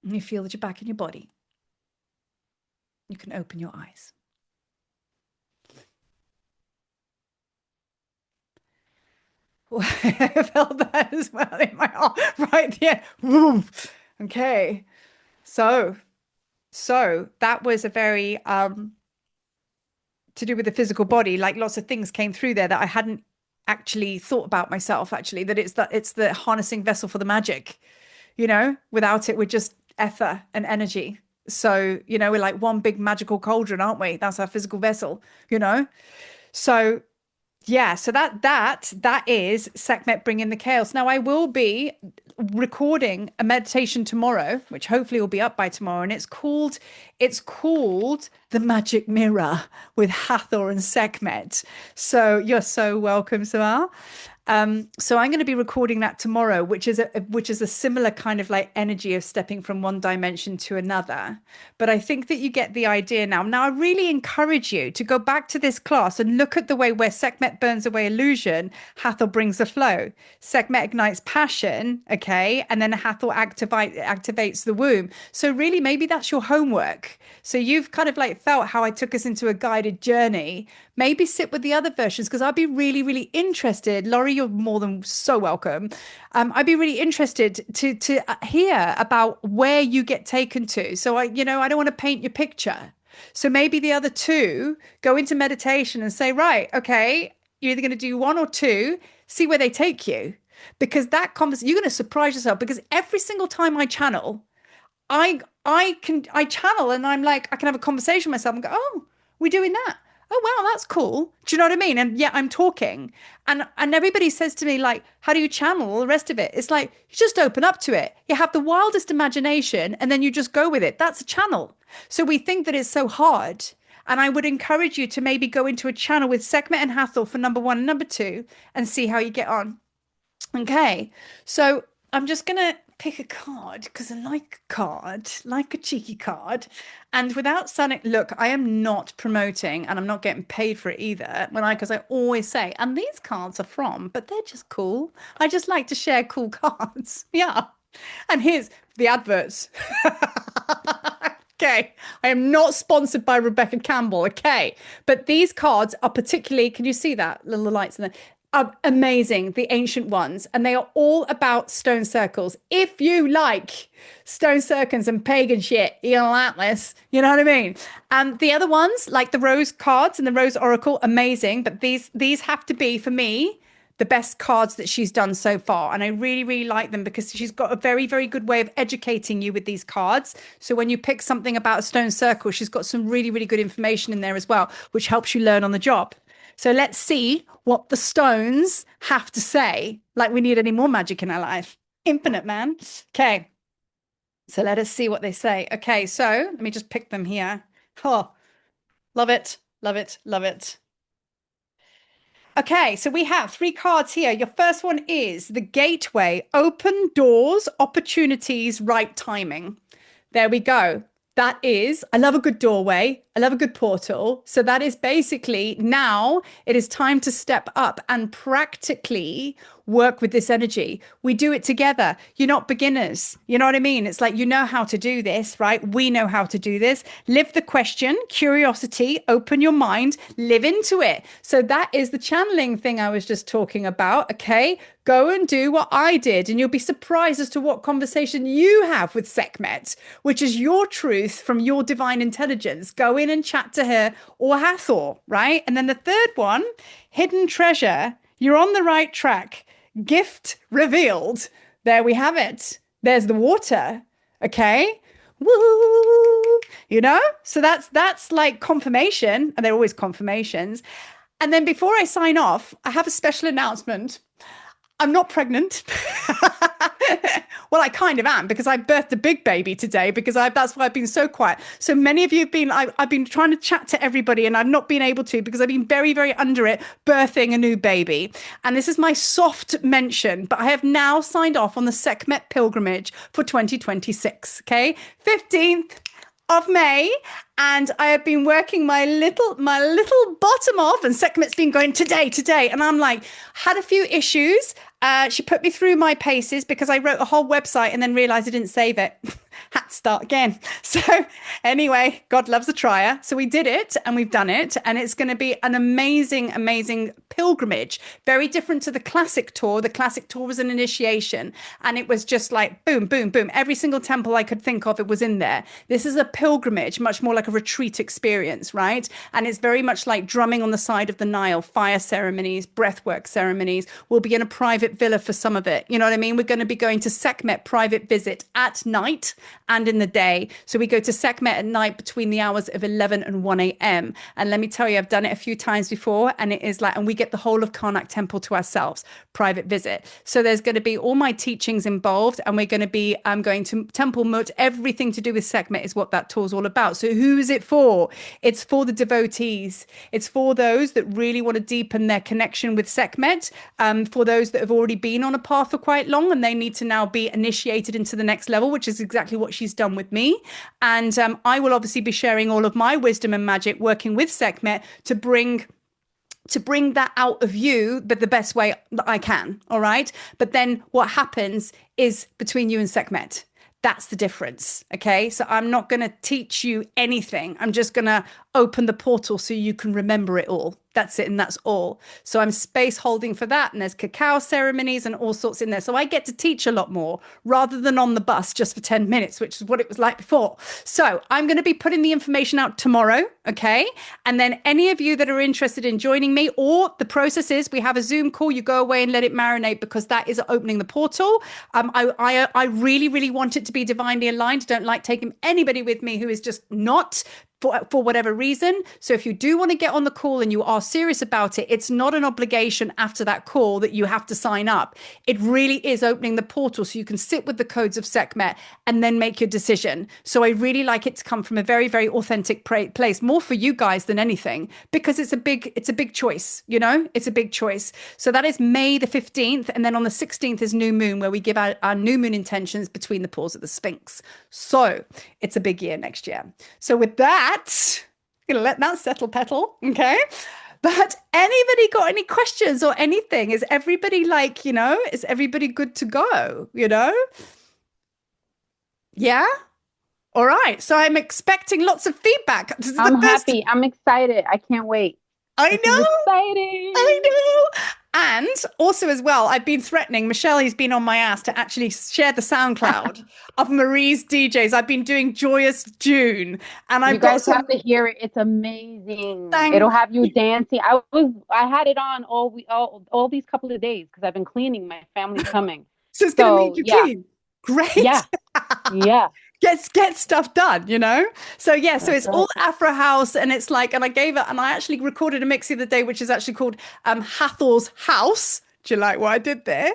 and you feel that you're back in your body, you can open your eyes. I felt that as well in my heart right there. Okay. So that was a very to do with the physical body. Like lots of things came through there that I hadn't actually thought about myself, actually, that it's the harnessing vessel for the magic. Without it, we're just ether and energy. So, we're like one big magical cauldron, aren't we? That's our physical vessel, So yeah, so that is Sekhmet bringing the chaos. Now I will be recording a meditation tomorrow, which hopefully will be up by tomorrow, and it's called The Magic Mirror with Hathor and Sekhmet. So you're so welcome, Samar. So I'm going to be recording that tomorrow, which is a similar kind of like energy of stepping from one dimension to another. But I think that you get the idea now. Now, I really encourage you to go back to this class and look at the way where Sekhmet burns away illusion, Hathor brings the flow. Sekhmet ignites passion, okay, and then Hathor activates the womb. So really, maybe that's your homework. So you've kind of like felt how I took us into a guided journey. Maybe sit with the other versions, because I'd be really, really interested. Laurie, you're more than so welcome. I'd be really interested to hear about where you get taken to. So I don't want to paint your picture. So maybe the other two go into meditation and say, right, okay, you're either going to do one or two, see where they take you. Because that conversation, you're going to surprise yourself, because every single time I channel, I channel and I'm like, I can have a conversation with myself and go, oh, we're doing that. Oh, wow, that's cool. Do you know what I mean? And yeah, I'm talking and everybody says to me, like, how do you channel all the rest of it? It's like, you just open up to it. You have the wildest imagination and then you just go with it. That's a channel. So we think that it's so hard. And I would encourage you to maybe go into a channel with Sekhmet and Hathor for number 1 and number 2 and see how you get on. Okay, so I'm just going to pick a card because I like a card, like a cheeky card. And without sounding, look, I am not promoting and I'm not getting paid for it either. Because I always say, and these cards are from, but they're just cool. I just like to share cool cards. Yeah. And here's the adverts. Okay, I am not sponsored by Rebecca Campbell. Okay, but these cards are particularly, can you see that little lights in there? Amazing, the ancient ones, and they are all about stone circles. If you like stone circles and pagan shit, you're gonna like this. You know what I mean? And the other ones, like the rose cards and the rose oracle, amazing. But these have to be for me the best cards that she's done so far. And I really, really like them because she's got a very, very good way of educating you with these cards. So when you pick something about a stone circle, she's got some really, really good information in there as well, which helps you learn on the job. So let's see what the stones have to say. Like we need any more magic in our life. Infinite, man. Okay. So let us see what they say. Okay. So let me just pick them here. Oh, love it. Love it. Love it. Okay, so we have three cards here. Your first one is the gateway, open doors, opportunities, right timing. There we go. That is, I love a good doorway. I love a good portal. So that is basically now it is time to step up and practically work with this energy. We do it together. You're not beginners. You know what I mean? It's like, you know how to do this, right? We know how to do this. Live the question, curiosity, open your mind, live into it. So that is the channeling thing I was just talking about. Okay. Go and do what I did, and you'll be surprised as to what conversation you have with Sekhmet, which is your truth from your divine intelligence. Go in and chat to her or Hathor, right? And then the third one, hidden treasure. You're on the right track. Gift revealed. There we have it. There's the water. Okay. Woo! You know? So that's like confirmation, and they're always confirmations. And then before I sign off, I have a special announcement. I'm not pregnant. Well, I kind of am because I birthed a big baby today because that's why I've been so quiet. So many of you have been, I've been trying to chat to everybody and I've not been able to because I've been very, very under it, birthing a new baby. And this is my soft mention, but I have now signed off on the Sekhmet pilgrimage for 2026. Okay. 15th of May, and I have been working my little bottom off, and Sekhmet's been going today, and I'm like, had a few issues. She put me through my paces because I wrote a whole website and then realized I didn't save it. Had to start again. So anyway, God loves a trier. So we did it and we've done it. And it's going to be an amazing, amazing pilgrimage. Very different to the classic tour. The classic tour was an initiation and it was just like boom, boom, boom. Every single temple I could think of, it was in there. This is a pilgrimage, much more like a retreat experience, right? And it's very much like drumming on the side of the Nile, fire ceremonies, breathwork ceremonies. We'll be in a private villa for some of it. You know what I mean? We're going to be going to Sekhmet private visit at night and in the day. So we go to Sekhmet at night between the hours of 11 and 1 a.m. And let me tell you, I've done it a few times before, and it is like, and we get the whole of Karnak Temple to ourselves, private visit. So there's going to be all my teachings involved, and we're going to be going to Temple Mut. Everything to do with Sekhmet is what that tour's all about. So who is it for? It's for the devotees. It's for those that really want to deepen their connection with Sekhmet, for those that have already been on a path for quite long and they need to now be initiated into the next level, which is exactly what she's done with me. And I will obviously be sharing all of my wisdom and magic, working with Sekhmet to bring that out of you, but the best way that I can. All right. But then what happens is between you and Sekhmet. That's the difference. Okay. So I'm not going to teach you anything. I'm just going to open the portal so you can remember it all. That's it. And that's all. So I'm space holding for that. And there's cacao ceremonies and all sorts in there. So I get to teach a lot more rather than on the bus just for 10 minutes, which is what it was like before. So I'm going to be putting the information out tomorrow. Okay. And then any of you that are interested in joining me, or the process is we have a Zoom call, you go away and let it marinate because that is opening the portal. I really, really want it to be divinely aligned. Don't like taking anybody with me who is just not, for whatever reason. So if you do want to get on the call and you are serious about it, it's not an obligation after that call that you have to sign up. It really is opening the portal so you can sit with the codes of Sekhmet and then make your decision. So I really like it to come from a very, very authentic place, more for you guys than anything, because it's a big choice, you know, it's a big choice. So that is May the 15th. And then on the 16th is new moon, where we give out our new moon intentions between the pores of the Sphinx. So it's a big year next year. So with that, I'm gonna let that settle petal, okay? But anybody got any questions or anything? Is everybody like, is everybody good to go, Yeah? All right. So I'm expecting lots of feedback. This is the I'm first. happy. I'm excited. I can't wait. I This is know. exciting. I know. And also, as well, I've been threatening, Michelle, he's been on my ass to actually share the SoundCloud of Marie's DJs. I've been doing Joyous June, and You I've got guys some. have to hear it. It's amazing. It'll Thank have you dancing. I had it on all these couple of days because I've been cleaning. My family's coming. So it's going to make So you yeah, clean. Great. yeah, yeah. Get stuff done, you know? So yeah, so That's it's right. all Afro house and it's like, and I gave it, and I actually recorded a mix the other day, which is actually called Hathor's House. Do you like what I did there?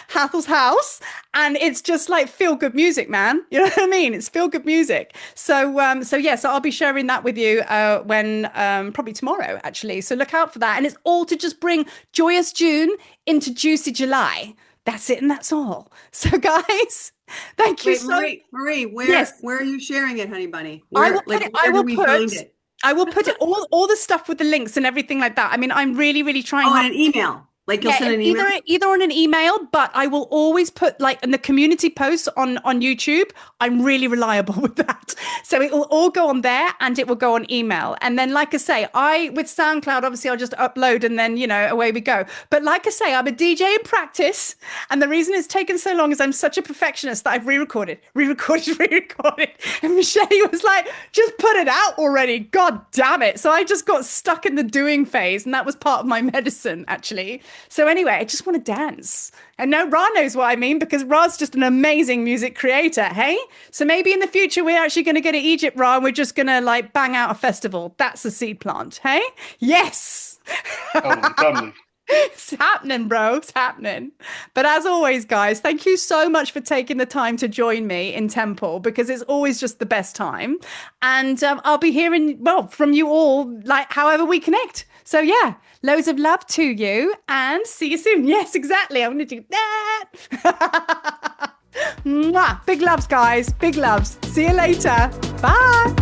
Hathor's House. And it's just like feel good music, man. You know what I mean? It's feel good music. So yeah, so I'll be sharing that with you when probably tomorrow, actually. So look out for that. And it's all to just bring joyous June into juicy July. That's it, and that's all. So guys, thank you Wait, so. Marie, Yes, where are you sharing it, honey bunny? I will Where, put like, it. I where do will we find put. it? I will put it all the stuff with the links and everything like that. I mean, I'm really, really trying Oh, hard. in an email. Like you'll Yeah, send and an email? either on an email, but I will always put like in the community posts on YouTube. I'm really reliable with that, so it will all go on there and it will go on email. And then, like I say, I with SoundCloud, obviously, I'll just upload and then away we go. But like I say, I'm a DJ in practice, and the reason it's taken so long is I'm such a perfectionist that I've re-recorded, re-recorded, re-recorded. And Michelle was like, "Just put it out already, God damn it!" So I just got stuck in the doing phase, and that was part of my medicine, actually. So anyway, I just want to dance. And now Ra knows what I mean because Ra's just an amazing music creator, hey? So maybe in the future we're actually going to go to Egypt, Ra, and we're just going to like bang out a festival. That's a seed plant, hey? Yes. Totally, totally. It's happening, bro. It's happening. But as always, guys, thank you so much for taking the time to join me in Temple because it's always just the best time. And I'll be hearing, well, from you all, like however we connect. So yeah, loads of love to you and see you soon. Yes, exactly. I'm going to do that. Mwah. Big loves, guys. Big loves. See you later. Bye.